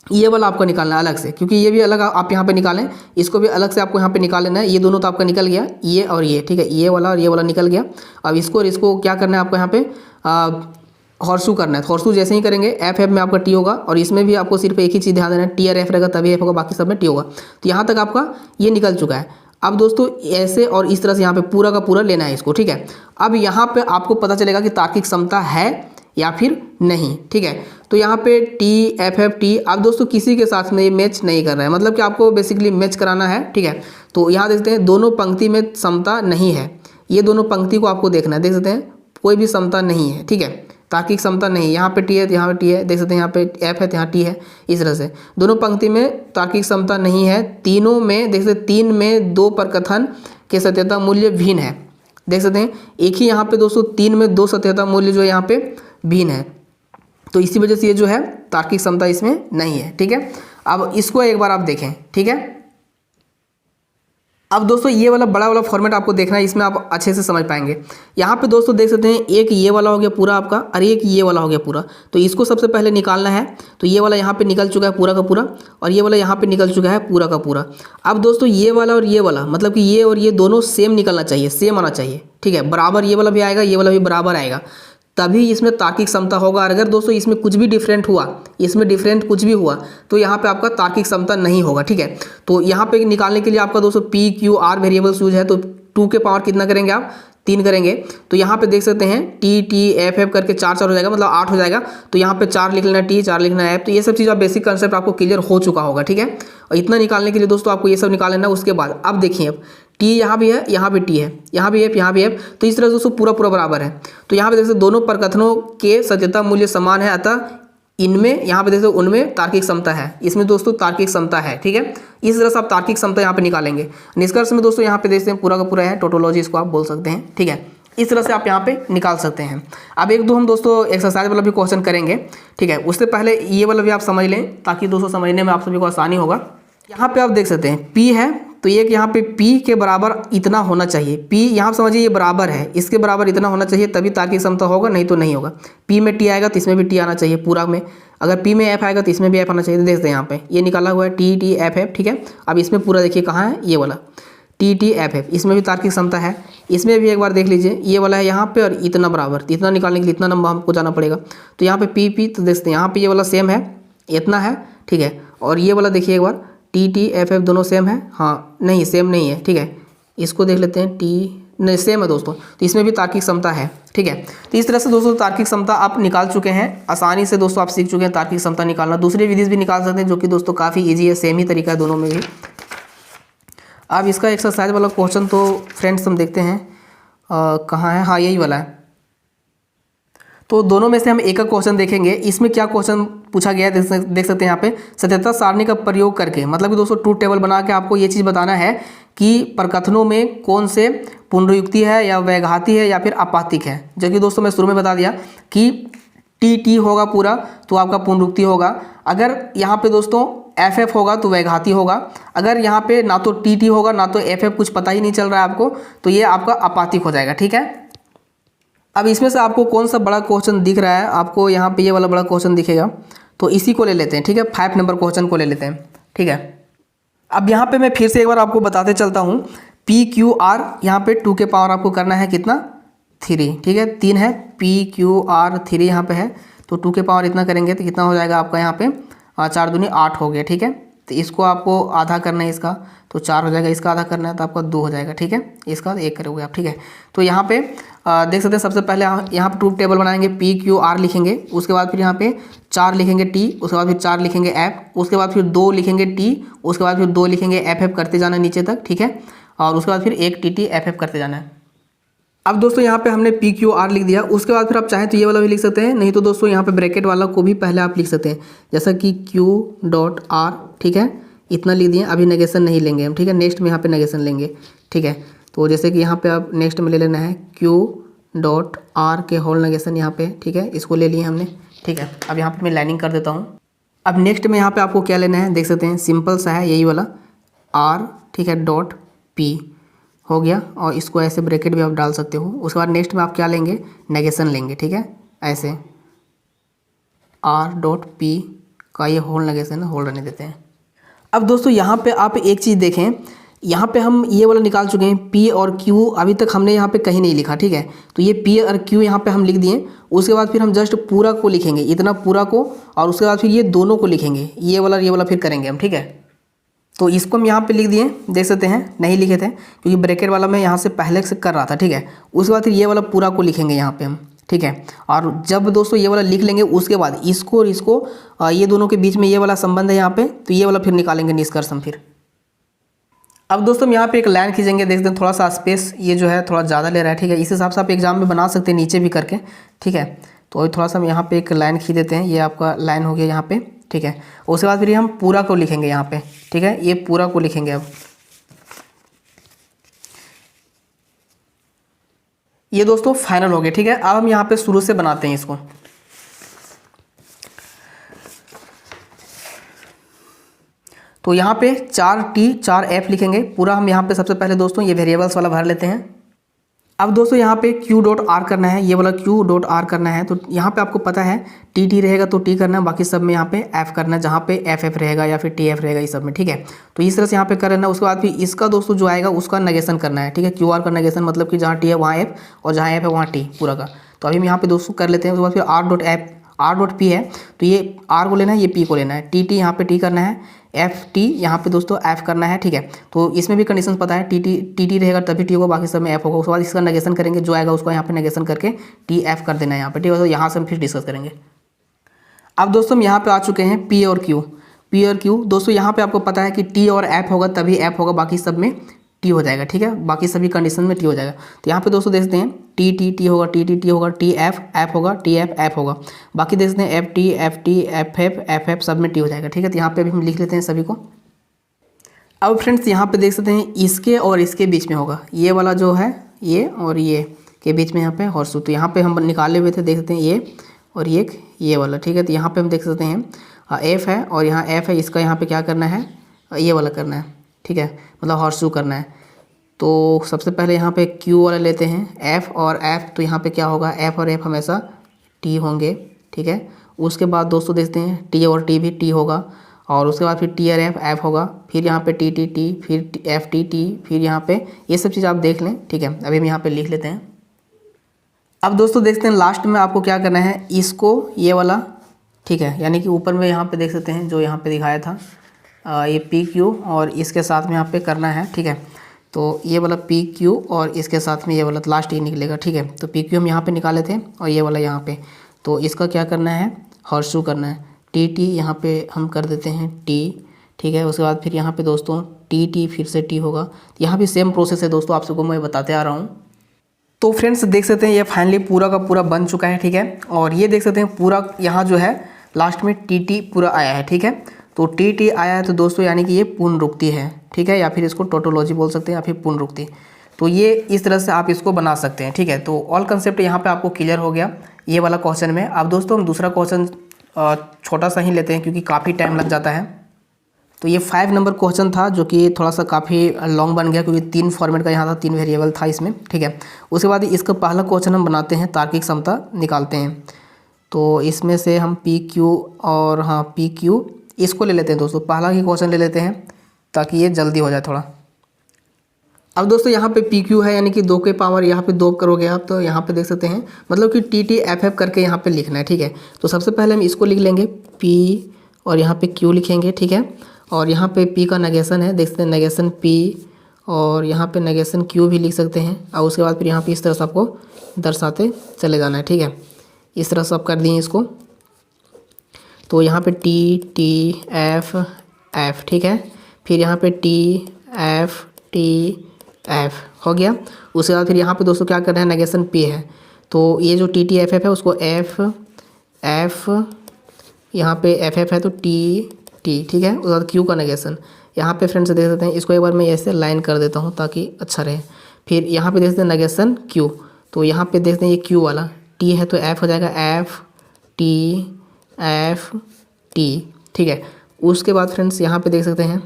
ये वाला आपका निकालना है अलग से, क्योंकि ये भी अलग आप यहाँ पे निकालें, इसको भी अलग से आपको यहाँ पे निकाल लेना है। ये दोनों तो आपका निकल गया, ये और ये, ठीक है, ये वाला और ये वाला निकल गया। अब इसको और इसको क्या करना है आपको यहाँ पे हॉर्सू करना है। हॉर्सू जैसे ही करेंगे एफ एफ में आपका टी होगा, और इसमें भी आपको सिर्फ एक ही चीज़ ध्यान देना है, टी और एफ रहेगा तभी एफ होगा, बाकी सब में टी होगा। तो यहाँ तक आपका ये निकल चुका है। अब दोस्तों ऐसे और इस तरह से यहाँ पे पूरा का पूरा लेना है इसको, ठीक है। अब यहाँ पे आपको पता चलेगा कि तार्किक समता है या फिर नहीं, ठीक है। तो यहाँ पे टी एफ एफ टी, आप दोस्तों किसी के साथ में ये मैच नहीं कर रहा है, मतलब कि आपको बेसिकली मैच कराना है, ठीक है। तो यहाँ देखते हैं दोनों पंक्ति में समता नहीं है, ये दोनों पंक्ति को आपको देखना है, देख सकते हैं कोई भी समता नहीं है, ठीक है, तार्किक समता नहीं। यहाँ पे टी है, यहाँ पे टी है, देख सकते हैं यहाँ पे एफ है, यहाँ टी है, इस तरह से दोनों पंक्ति में तार्किक समता नहीं है। तीनों में देख सकते, तीन में दो प्रकथन के सत्यता मूल्य भिन्न है, देख सकते हैं। एक ही यहाँ पे दोस्तों तीन में दो सत्यता मूल्य जो है यहाँ पे भिन्न है, तो इसी वजह से ये जो है तार्किक समता इसमें नहीं है, ठीक है। अब इसको एक बार आप देखें, ठीक है। अब दोस्तों ये वाला बड़ा वाला फॉर्मेट आपको देखना है, इसमें आप अच्छे से समझ पाएंगे। यहाँ पे दोस्तों देख सकते हैं एक ये वाला हो गया पूरा आपका, और एक ये वाला हो गया पूरा। तो इसको सबसे पहले निकालना है। तो ये वाला यहाँ पे निकल चुका है पूरा का पूरा, और ये वाला यहाँ पे निकल चुका है पूरा का पूरा। अब दोस्तों ये वाला और ये वाला, मतलब कि ये और ये दोनों सेम निकलना चाहिए, सेम आना चाहिए, ठीक है, बराबर। ये वाला भी आएगा, ये वाला भी बराबर आएगा, तभी इसमें तार्किक समता होगा। और अगर दोस्तों इसमें कुछ भी डिफरेंट हुआ, इसमें डिफरेंट कुछ भी हुआ, तो यहाँ पे आपका तार्किक समता नहीं होगा, ठीक है। तो यहाँ पे निकालने के लिए आपका दोस्तों P Q R variables use है, तो 2 के पावर कितना करेंगे आप, 3 करेंगे। तो यहाँ पे देख सकते हैं टी टी एफ एफ करके 4 4 हो जाएगा, मतलब 8 हो जाएगा। तो यहाँ पे 4 लिख लेना टी, 4 लिखना एफ। तो ये सब चीज़ आप बेसिक कंसेप्ट आपको क्लियर हो चुका होगा, ठीक है। और इतना निकालने के लिए दोस्तों आपको ये सब निकाल लेना। उसके बाद अब देखिए, अब टी यहाँ भी है, यहाँ भी टी है, यहाँ भी एफ, यहाँ भी एफ, तो इस तरह से दोस्तों पूरा पूरा बराबर है। तो यहाँ पे देख सकते दोनों प्रकथनों के सत्यता मूल्य समान है, अतः इनमें यहाँ पे देख सकते उनमें तार्किक समता है, इसमें दोस्तों तार्किक समता है, ठीक है। इस तरह से आप तार्किक समता यहाँ पे निकालेंगे। निष्कर्ष में दोस्तों यहाँ पे देखते हैं पूरा का पूरा है, टोटोलॉजी इसको आप बोल सकते हैं, ठीक है। इस तरह से आप यहाँ पे निकाल सकते हैं। अब एक दो हम दोस्तों एक्सरसाइज वाला भी क्वेश्चन करेंगे, ठीक है। उससे पहले ये वाला भी आप समझ लें, ताकि दोस्तों समझने में आप सभी को आसानी होगा। यहाँ पे आप देख सकते हैं P है, तो ये यहाँ पे P के बराबर इतना होना चाहिए। P यहाँ समझिए ये बराबर है, इसके बराबर इतना होना चाहिए, तभी तार्किक समता होगा, नहीं तो नहीं होगा। P में T आएगा तो इसमें भी T आना चाहिए पूरा में। अगर P में F आएगा तो इसमें भी F आना चाहिए। तो देखते हैं यहाँ पे ये निकाला हुआ है T T F F, ठीक है। अब इसमें पूरा देखिए कहाँ है, ये वाला T T F F, इसमें भी तार्किक समता है। इसमें भी एक बार देख लीजिए, ये वाला है यहाँ पे, और इतना बराबर, इतना निकालने के लिए इतना नंबर हमको जाना पड़ेगा। तो यहाँ पे P P, तो देखते हैं यहाँ पे ये वाला सेम है, इतना है, ठीक है। और ये वाला देखिए एक बार टी टी एफ एफ दोनों सेम है, हाँ नहीं सेम नहीं है, ठीक है। इसको देख लेते हैं, टी नहीं सेम है दोस्तों, तो इसमें भी तार्किक समता है, ठीक है। तो इस तरह से दोस्तों तार्किक समता आप निकाल चुके हैं, आसानी से दोस्तों आप सीख चुके हैं तार्किक समता निकालना। दूसरी विधि भी निकाल सकते हैं, जो कि दोस्तों काफ़ी ईजी है, सेम ही तरीका है दोनों में भी। अब इसका एक्सरसाइज वाला क्वेश्चन तो फ्रेंड्स हम देखते हैं कहाँ है, हाँ यही वाला है। तो दोनों में से हम एक क्वेश्चन देखेंगे। इसमें क्या क्वेश्चन पूछा गया है देख सकते हैं यहाँ पे, सत्यता सारणी का प्रयोग करके, मतलब कि दोस्तों ट्रूथ टेबल बना के आपको ये चीज़ बताना है कि प्रकथनों में कौन से पुनरुक्ति है या वैघाती है या फिर आपातिक है। जो कि दोस्तों मैं शुरू में बता दिया कि टी टी होगा पूरा तो आपका पुनरुक्ति होगा, अगर यहाँ पे दोस्तों एफ एफ होगा तो वैघाती होगा, अगर यहाँ पे ना तो टी टी होगा ना तो एफ एफ, कुछ पता ही नहीं चल रहा है आपको, तो ये आपका आपातिक हो जाएगा, ठीक है। अब इसमें से आपको कौन सा बड़ा क्वेश्चन दिख रहा है, आपको यहाँ पे ये वाला बड़ा क्वेश्चन दिखेगा, तो इसी को ले लेते हैं, ठीक है। 5 नंबर क्वेश्चन को ले लेते हैं, ठीक है। अब यहाँ पे मैं फिर से एक बार आपको बताते चलता हूँ, पी क्यू आर यहाँ पे 2 के पावर आपको करना है कितना, 3, ठीक है, 3 है, पी क्यू आर 3 यहाँ पे है, तो 2 के पावर इतना करेंगे तो कितना हो जाएगा आपका यहाँ पे 4 दूनी 8 हो गया, ठीक है। तो इसको आपको आधा करना है इसका, तो 4 हो जाएगा, इसका आधा करना है तो आपका 2 हो जाएगा, ठीक है। इसका 1 करोगे आप, ठीक है। तो यहाँ पे देख सकते हैं सबसे पहले यहाँ पर ट्रूथ टेबल बनाएंगे, पी क्यू आर लिखेंगे, उसके बाद फिर यहाँ पे 4 लिखेंगे टी, उसके बाद फिर 4 लिखेंगे एफ, उसके बाद फिर 2 लिखेंगे टी, उसके बाद फिर 2 लिखेंगे एफ एफ करते जाना नीचे तक, ठीक है। और उसके बाद फिर एक टी टी एफ एफ करते जाना है। अब दोस्तों यहाँ पे हमने पी क्यू आर लिख दिया, उसके बाद फिर आप चाहें तो ये वाला भी लिख सकते हैं, नहीं तो दोस्तों यहाँ पे ब्रैकेट वाला को भी पहले आप लिख सकते हैं, जैसा कि क्यू डॉट आर, ठीक है। इतना लिख दिए, अभी नेगेशन नहीं लेंगे हम, ठीक है। नेक्स्ट में यहाँ पे नेगेशन लेंगे, ठीक है। तो जैसे कि यहाँ पे आप नेक्स्ट में ले लेना है क्यू डॉट आर के होल नेगेशन यहाँ पे, ठीक है। इसको ले लिए हमने, ठीक है। अब यहाँ पे मैं लाइनिंग कर देता हूँ। अब नेक्स्ट में यहाँ पे आपको क्या लेना है, देख सकते हैं सिंपल सा है यही वाला आर, ठीक है, डॉट पी हो गया, और इसको ऐसे ब्रैकेट भी आप डाल सकते हो। उसके बाद नेक्स्ट में आप क्या लेंगे, नेगेशन लेंगे, ठीक है। ऐसे आर डॉट पी का ये होल नेगेशन होल रहने देते हैं। अब दोस्तों यहाँ पे आप एक चीज़ देखें, यहाँ पे हम ये वाला निकाल चुके हैं, P और Q अभी तक हमने यहाँ पे कहीं नहीं लिखा, ठीक है। तो ये P और Q यहाँ पे हम लिख दिए, उसके बाद फिर हम जस्ट पूरा को लिखेंगे, इतना पूरा को, और उसके बाद फिर ये दोनों को लिखेंगे, ये वाला फिर करेंगे हम, ठीक है। तो इसको हम यहाँ पे लिख दिए, देख सकते हैं नहीं लिखे थे क्योंकि ब्रैकेट वाला मैं यहाँ से पहले से कर रहा था, ठीक है। उसके बाद फिर ये वाला पूरा को लिखेंगे यहाँ पे हम, ठीक है। और जब दोस्तों ये वाला लिख लेंगे, उसके बाद इसको और इसको ये दोनों के बीच में ये वाला संबंध है यहाँ पे, तो ये वाला फिर निकालेंगे निष्कर्ष हम फिर। अब दोस्तों हम यहाँ पे एक लाइन खींचेंगे, देखते हैं थोड़ा सा स्पेस ये जो है थोड़ा ज़्यादा ले रहा है, ठीक है। इस हिसाब से आप एग्जाम में बना सकते हैं नीचे भी करके, ठीक है। तो अभी थोड़ा सा हम यहाँ पे एक लाइन खींच देते हैं, ये आपका लाइन हो गया यहाँ पे, ठीक है। उसके बाद फिर हम पूरा को लिखेंगे यहाँ पे, ठीक है। ये पूरा को लिखेंगे अब, ये दोस्तों फाइनल हो गया, ठीक है। अब हम यहाँ पे शुरू से बनाते हैं इसको। तो यहाँ पे 4T 4F लिखेंगे पूरा हम यहाँ पे। सबसे पहले दोस्तों ये वेरिएबल्स वाला भर लेते हैं। अब दोस्तों यहाँ पे Q डॉट आर करना है, ये वाला Q डॉट आर करना है। तो यहाँ पे आपको पता है T रहेगा तो T करना है, बाकी सब में यहाँ पे F करना है, जहाँ पे FF रहेगा या फिर TF रहेगा, इस सब में, ठीक है। तो इस तरह से यहाँ पे करना है। उसके बाद फिर इसका दोस्तों जो आएगा उसका नेगेशन करना है, ठीक है। QR का नेगेशन मतलब कि जहाँ T है वहाँ F और जहाँ F है वहाँ T पूरा का। तो अभी हम यहाँ पे दोस्तों कर लेते हैं। उसके बाद फिर R डॉट P है, तो ये R को लेना है, ये P को लेना है। TT यहाँ पे T करना है, FT यहाँ पे दोस्तों F करना है, ठीक है। तो इसमें भी कंडीशन पता है, TT रहेगा तभी T होगा, बाकी सब में F होगा। उसके बाद इसका नेगेशन करेंगे, जो आएगा उसको यहाँ पे नेगेशन करके TF कर देना है यहाँ पे, ठीक है। तो यहाँ से हम फिर डिस्कस करेंगे। अब दोस्तों हम यहाँ पे आ चुके हैं P और Q दोस्तों यहाँ पे आपको पता है कि T और F होगा तभी F होगा, बाकी सब में T हो जाएगा, ठीक है। बाकी सभी कंडीशन में T हो जाएगा। तो यहाँ पे दोस्तों देखते हैं T होगा, T होगा, TF F होगा, TF F होगा, बाकी देखते हैं FT FF सब में T हो जाएगा, ठीक है। तो यहाँ पे अभी हम लिख लेते हैं सभी को। अब फ्रेंड्स यहाँ पे देख सकते हैं इसके और इसके बीच में होगा, ये वाला जो है ये और ये के बीच में यहाँ पे हॉर्सू। तो यहाँ पे हम निकाले हुए थे, देख सकते हैं ये और ये वाला, ठीक है। तो यहाँ पे हम देख सकते हैं F है और यहाँ F है, इसका यहाँ पे क्या करना है, ये वाला करना है, ठीक है, मतलब हॉर्सू करना है। तो सबसे पहले यहाँ पे Q वाला लेते हैं, F और F, तो यहाँ पे क्या होगा, F और F हमेशा T होंगे, ठीक है। उसके बाद दोस्तों देखते हैं T और T भी T होगा, और उसके बाद फिर T और F होगा, फिर यहाँ पे T फिर FT फिर यहाँ पे ये सब चीज़ आप देख लें, ठीक है। अभी हम यहाँ पे लिख लेते हैं। अब दोस्तों देखते हैं लास्ट में आपको क्या करना है, इसको ये वाला, ठीक है, यानी कि ऊपर में यहाँ पे देख सकते हैं जो यहाँ पे दिखाया था ये PQ और इसके साथ में यहाँ पे करना है, ठीक है। तो ये वाला PQ और इसके साथ में ये वाला लास्ट ये निकलेगा, ठीक है। तो PQ हम यहाँ पे निकाले थे और ये वाला यहाँ पे, तो इसका क्या करना है, हॉर्सू करना है। TT यहाँ पे हम कर देते हैं T, ठीक है। उसके बाद फिर यहाँ पे दोस्तों TT फिर से T होगा। यहाँ भी सेम प्रोसेस है दोस्तों, आप सबको मैं बताते आ रहा हूँ। तो फ्रेंड्स देख सकते हैं ये फाइनली पूरा का पूरा बन चुका है, ठीक है। और ये देख सकते हैं पूरा यहाँ जो है लास्ट में TT पूरा आया है, ठीक है। तो TT आया है तो दोस्तों यानी कि ये पुनरुक्ति है, ठीक है, या फिर इसको टोटोलॉजी बोल सकते हैं या फिर पुनरुक्ति। तो ये इस तरह से आप इसको बना सकते हैं, ठीक है। तो ऑल कंसेप्ट यहाँ पे आपको क्लियर हो गया ये वाला क्वेश्चन में। अब दोस्तों हम दूसरा क्वेश्चन छोटा सा ही लेते हैं क्योंकि काफ़ी टाइम लग जाता है। तो ये 5 नंबर क्वेश्चन था जो कि थोड़ा सा काफ़ी लॉन्ग बन गया क्योंकि 3 फॉर्मेट का यहाँ था, 3 वेरिएबल था इसमें, ठीक है। उसके बाद इसका पहला क्वेश्चन हम बनाते हैं, तार्किक क्षमता निकालते हैं। तो इसमें से हम PQ और PQ इसको ले लेते हैं दोस्तों, पहला ही क्वेश्चन ले लेते हैं ताकि ये जल्दी हो जाए थोड़ा। अब दोस्तों यहाँ पे PQ है यानी कि 2 के पावर यहाँ पे 2 करोगे आप, तो यहाँ पे देख सकते हैं मतलब कि TT FF करके यहाँ पे लिखना है, ठीक है। तो सबसे पहले हम इसको लिख लेंगे P और यहाँ पे Q लिखेंगे, ठीक है। और यहाँ पे P का नेगेशन है, देख सकते हैं नेगेशन P और यहाँ पे नेगेशन क्यू भी लिख सकते हैं। और उसके बाद फिर यहाँ पे इस तरह से आपको दर्शाते चले जाना है, ठीक है। इस तरह से आप कर दिए इसको। तो यहाँ पे टी टी एफ एफ, ठीक है। फिर यहाँ पे टी एफ टी एफ हो गया। उसके बाद फिर यहाँ पे दोस्तों क्या करना है, नेगेशन पी है। तो ये जो टी टी एफ एफ है उसको एफ एफ, यहाँ पे एफ एफ है तो टी टी, ठीक है। उसके बाद क्यू का नेगेशन यहाँ पे फ्रेंड्स देख सकते हैं। इसको एक बार मैं ऐसे लाइन कर देता हूँ ताकि अच्छा रहे। फिर यहाँ पे देख सकते हैं नेगेशन क्यू, तो यहाँ पे देखते हैं ये क्यू वाला टी है तो एफ हो जाएगा एफ टी, ठीक है। उसके बाद फ्रेंड्स यहाँ पे देख सकते हैं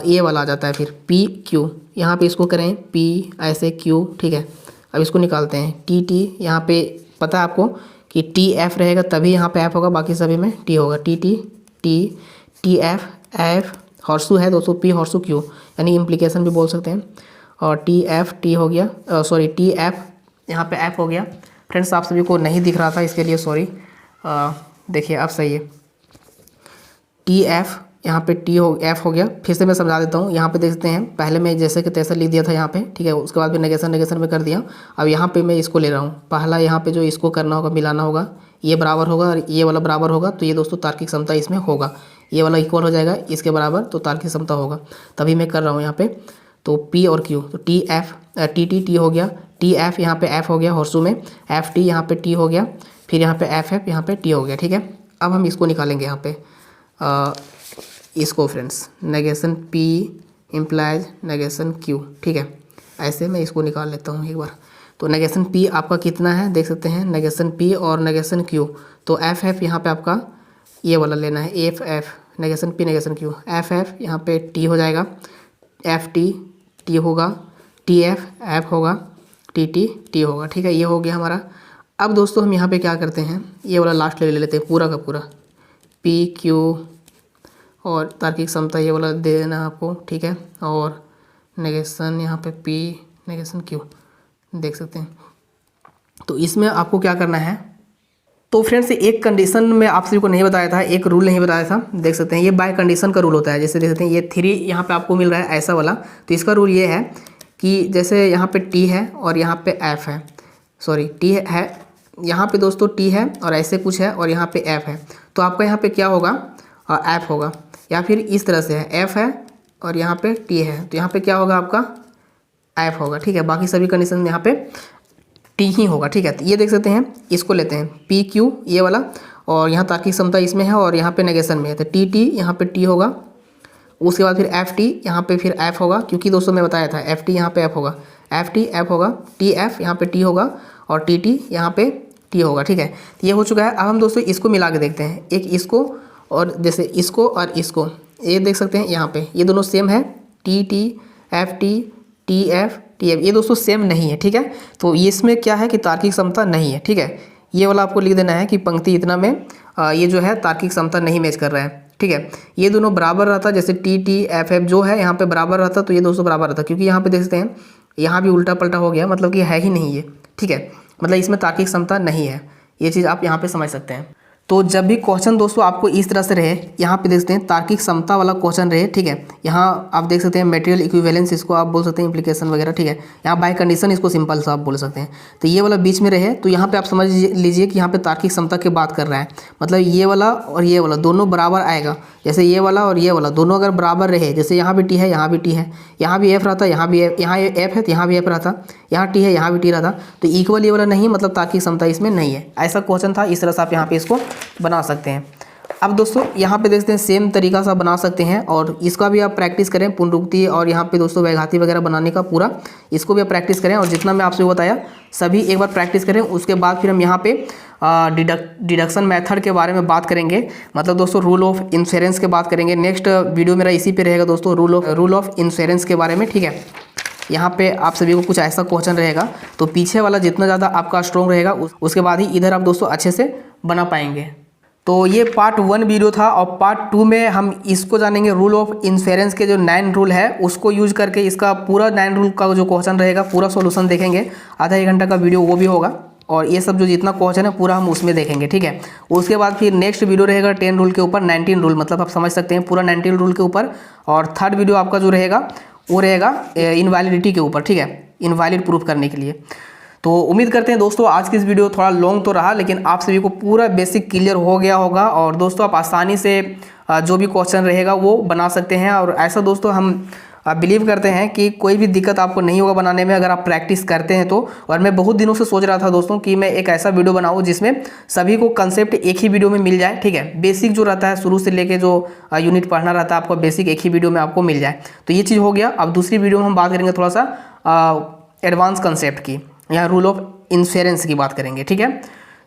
ये वाला आ जाता है फिर पी क्यू, यहाँ पे इसको करें पी ऐसे क्यू, ठीक है। अब इसको निकालते हैं टी टी, यहाँ पे पता है आपको कि टी एफ रहेगा तभी यहाँ पे एफ होगा, बाकी सभी में टी होगा। T T T T F F horseshoe है दोस्तों, पी हॉर्सू क्यू, यानी इम्प्लीकेशन भी बोल सकते हैं। और टी एफ टी हो गया, सॉरी टी एफ यहाँ पे एफ हो गया। फ्रेंड्स आप सभी को नहीं दिख रहा था, इसके लिए सॉरी। देखिए अब सही है। टी एफ यहाँ पे टी हो एफ हो गया। फिर से मैं समझा देता हूँ। यहाँ पे देख सकते हैं पहले मैं जैसे कि तैसे लिख दिया था यहाँ पे, ठीक है। उसके बाद भी नेगेशन में कर दिया। अब यहाँ पे मैं इसको ले रहा हूँ। पहला यहाँ पे जो इसको करना होगा, मिलाना होगा, ये बराबर होगा और ये वाला बराबर होगा, तो ये दोस्तों तार्किक क्षमता इसमें होगा। ये वाला इक्वल हो जाएगा इसके बराबर, तो तार्किक क्षमता होगा। तभी मैं कर रहा हूँ यहाँ पे। तो पी और क्यू, तो T F T T T हो गया, टी एफ यहाँ पे एफ हो गया हॉर्सू में, एफ टी यहाँ पे टी हो गया, फिर यहाँ पे एफ एफ यहाँ पे टी हो गया, ठीक है। अब हम इसको निकालेंगे यहाँ पे इसको friends, negation P implies negation Q, ठीक है। ऐसे मैं इसको निकाल लेता हूँ एक बार। तो नेगेशन पी आपका कितना है देख सकते हैं, नेगेशन पी और नेगेशन क्यू। तो एफ एफ यहाँ पे आपका ये वाला लेना है, F F negation P negation Q, F F यहाँ पे टी हो जाएगा, एफ टी टी होगा, टी एफ एफ होगा, टी टी टी होगा, ठीक है। ये हो गया हमारा। अब दोस्तों हम यहाँ पे क्या करते हैं, ये वाला लास्ट ले लेते हैं पूरा का पूरा, पी क्यू और तार्किक क्षमता ये वाला दे देना आपको, ठीक है। और नेगेशन यहाँ पे पी नेगेशन क्यू देख सकते हैं। तो इसमें आपको क्या करना है, तो फ्रेंड्स एक कंडीशन में आप सभी को नहीं बताया था, एक रूल नहीं बताया था, देख सकते हैं। ये बाय कंडीशन का रूल होता है। जैसे देख सकते हैं ये 3 यहाँ पे आपको मिल रहा है ऐसा वाला, तो इसका रूल ये है कि जैसे यहाँ पे टी है और यहाँ पे एफ है, सॉरी टी है यहाँ पे दोस्तों टी है और ऐसे कुछ है और यहाँ पे एफ है, तो आपका यहाँ पे क्या होगा, एफ होगा। या फिर इस तरह से है, एफ है और यहाँ पे टी है, तो यहाँ पे क्या होगा आपका एफ होगा, ठीक है। बाकी सभी कंडीशन में यहाँ पे टी ही होगा, ठीक है। तो ये देख सकते हैं, इसको लेते हैं पी क्यू ये वाला, और यहाँ तार्किक क्षमता इसमें है और यहाँ पे नेगेशन में है, तो टी टी यहाँ पे टी होगा। उसके बाद फिर एफ टी यहाँ पे फिर एफ होगा, क्योंकि दोस्तों मैं बताया था एफ टी यहाँ पे एफ होगा, एफ टी एफ होगा, टी एफ यहाँ पे टी होगा और टी टी यहाँ पे टी होगा, ठीक है। तो ये हो चुका है। अब हम दोस्तों इसको मिला के देखते हैं, एक इसको और जैसे इसको और इसको, ये देख सकते हैं यहाँ पे ये दोनों सेम है, T T F T F T F, ये दोस्तों सेम नहीं है, ठीक है। तो ये इसमें क्या है कि तार्किक क्षमता नहीं है, ठीक है। ये वाला आपको लिख देना है कि पंक्ति इतना में ये जो है तार्किक क्षमता नहीं मैच कर रहा है, ठीक है। ये दोनों बराबर रहता, जैसे टी टी एफ एफ जो है यहाँ पे बराबर रहता, तो ये दोस्तों बराबर रहता, क्योंकि यहाँ पे देख सकते हैं यहाँ भी उल्टा पलटा हो गया, मतलब कि है ही नहीं ये, ठीक है। मतलब इसमें तार्किक क्षमता नहीं है, ये चीज़ आप यहाँ पे समझ सकते हैं। तो जब भी क्वेश्चन दोस्तों आपको इस तरह से रहे, यहाँ पे देखते हैं तार्किक क्षमता वाला क्वेश्चन रहे, ठीक है। यहाँ आप देख सकते हैं मटेरियल इक्विवेलेंस इसको आप बोल सकते हैं, इम्प्लीकेशन वगैरह, ठीक है। यहाँ बाय कंडीशन इसको सिंपल सा आप बोल सकते हैं। तो ये वाला बीच में रहे, तो यहाँ पे आप समझ लीजिए कि यहाँ पे तार्किक क्षमता की बात कर रहा है, मतलब ये वाला और ये वाला दोनों बराबर आएगा। जैसे ये वाला और ये वाला दोनों अगर बराबर रहे, जैसे यहाँ भी टी है यहाँ भी टी है, यहाँ भी एफ रहता, यहाँ भी यहाँ एफ है तो यहाँ भी एफ रहता, यहाँ टी है यहाँ भी टी रहता, तो इक्वल ये वाला नहीं, मतलब तार्किक क्षमता इसमें नहीं है। ऐसा क्वेश्चन था, इस तरह से आप यहाँ पे इसको बना सकते हैं। अब दोस्तों यहाँ पे देखते हैं सेम तरीका से बना सकते हैं, और इसका भी आप प्रैक्टिस करें, पुनरुक्ति और यहाँ पे दोस्तों व्याघाती वगैरह बनाने का पूरा इसको भी आप प्रैक्टिस करें, और जितना मैं आपसे बताया सभी एक बार प्रैक्टिस करें। उसके बाद फिर हम यहाँ पे डिडक्शन मेथड के बारे में बात करेंगे, मतलब दोस्तों रूल ऑफ इंश्योरेंस के बात करेंगे। नेक्स्ट वीडियो मेरा इसी पे रहेगा दोस्तों, रूल ऑफ इंश्योरेंस के बारे में, ठीक है। यहाँ पे आप सभी को कुछ ऐसा क्वेश्चन रहेगा, तो पीछे वाला जितना ज़्यादा आपका स्ट्रॉन्ग रहेगा उसके बाद ही इधर आप दोस्तों अच्छे से बना पाएंगे। तो ये पार्ट 1 वीडियो था, और पार्ट 2 में हम इसको जानेंगे, रूल ऑफ इंश्योरेंस के जो 9 रूल है उसको यूज करके इसका पूरा 9 रूल का जो क्वेश्चन रहेगा पूरा सॉल्यूशन देखेंगे। आधा 1 घंटा का वीडियो वो भी होगा। और ये सब जो जितना क्वेश्चन है पूरा हम उसमें देखेंगे, ठीक है। उसके बाद फिर नेक्स्ट वीडियो रहेगा 10 रूल के ऊपर, 19 रूल, मतलब आप समझ सकते हैं पूरा 19 रूल के ऊपर। और थर्ड वीडियो आपका जो रहेगा वो रहेगा इनवैलिडिटी के ऊपर, ठीक है, इनवैलिड प्रूफ करने के लिए। तो उम्मीद करते हैं दोस्तों आज की इस वीडियो थोड़ा लॉन्ग तो रहा, लेकिन आप सभी को पूरा बेसिक क्लियर हो गया होगा। और दोस्तों आप आसानी से जो भी क्वेश्चन रहेगा वो बना सकते हैं। और ऐसा दोस्तों हम बिलीव करते हैं कि कोई भी दिक्कत आपको नहीं होगा बनाने में, अगर आप प्रैक्टिस करते हैं तो। और मैं बहुत दिनों से सोच रहा था दोस्तों कि मैं एक ऐसा वीडियो बनाऊं जिसमें सभी को कंसेप्ट एक ही वीडियो में मिल जाए, ठीक है। बेसिक जो रहता है शुरू से लेके जो यूनिट पढ़ना रहता है आपको, बेसिक एक ही वीडियो में आपको मिल जाए। तो ये चीज़ हो गया। अब दूसरी वीडियो में हम बात करेंगे थोड़ा सा एडवांस कंसेप्ट की, यहाँ रूल ऑफ इन्फेरेंस की बात करेंगे, ठीक है।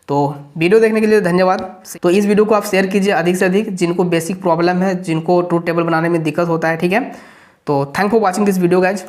तो वीडियो देखने के लिए धन्यवाद। तो इस वीडियो को आप शेयर कीजिए अधिक से अधिक, जिनको बेसिक प्रॉब्लम है, जिनको ट्रूथ टेबल बनाने में दिक्कत होता है, ठीक है। तो thank for watching this video guys.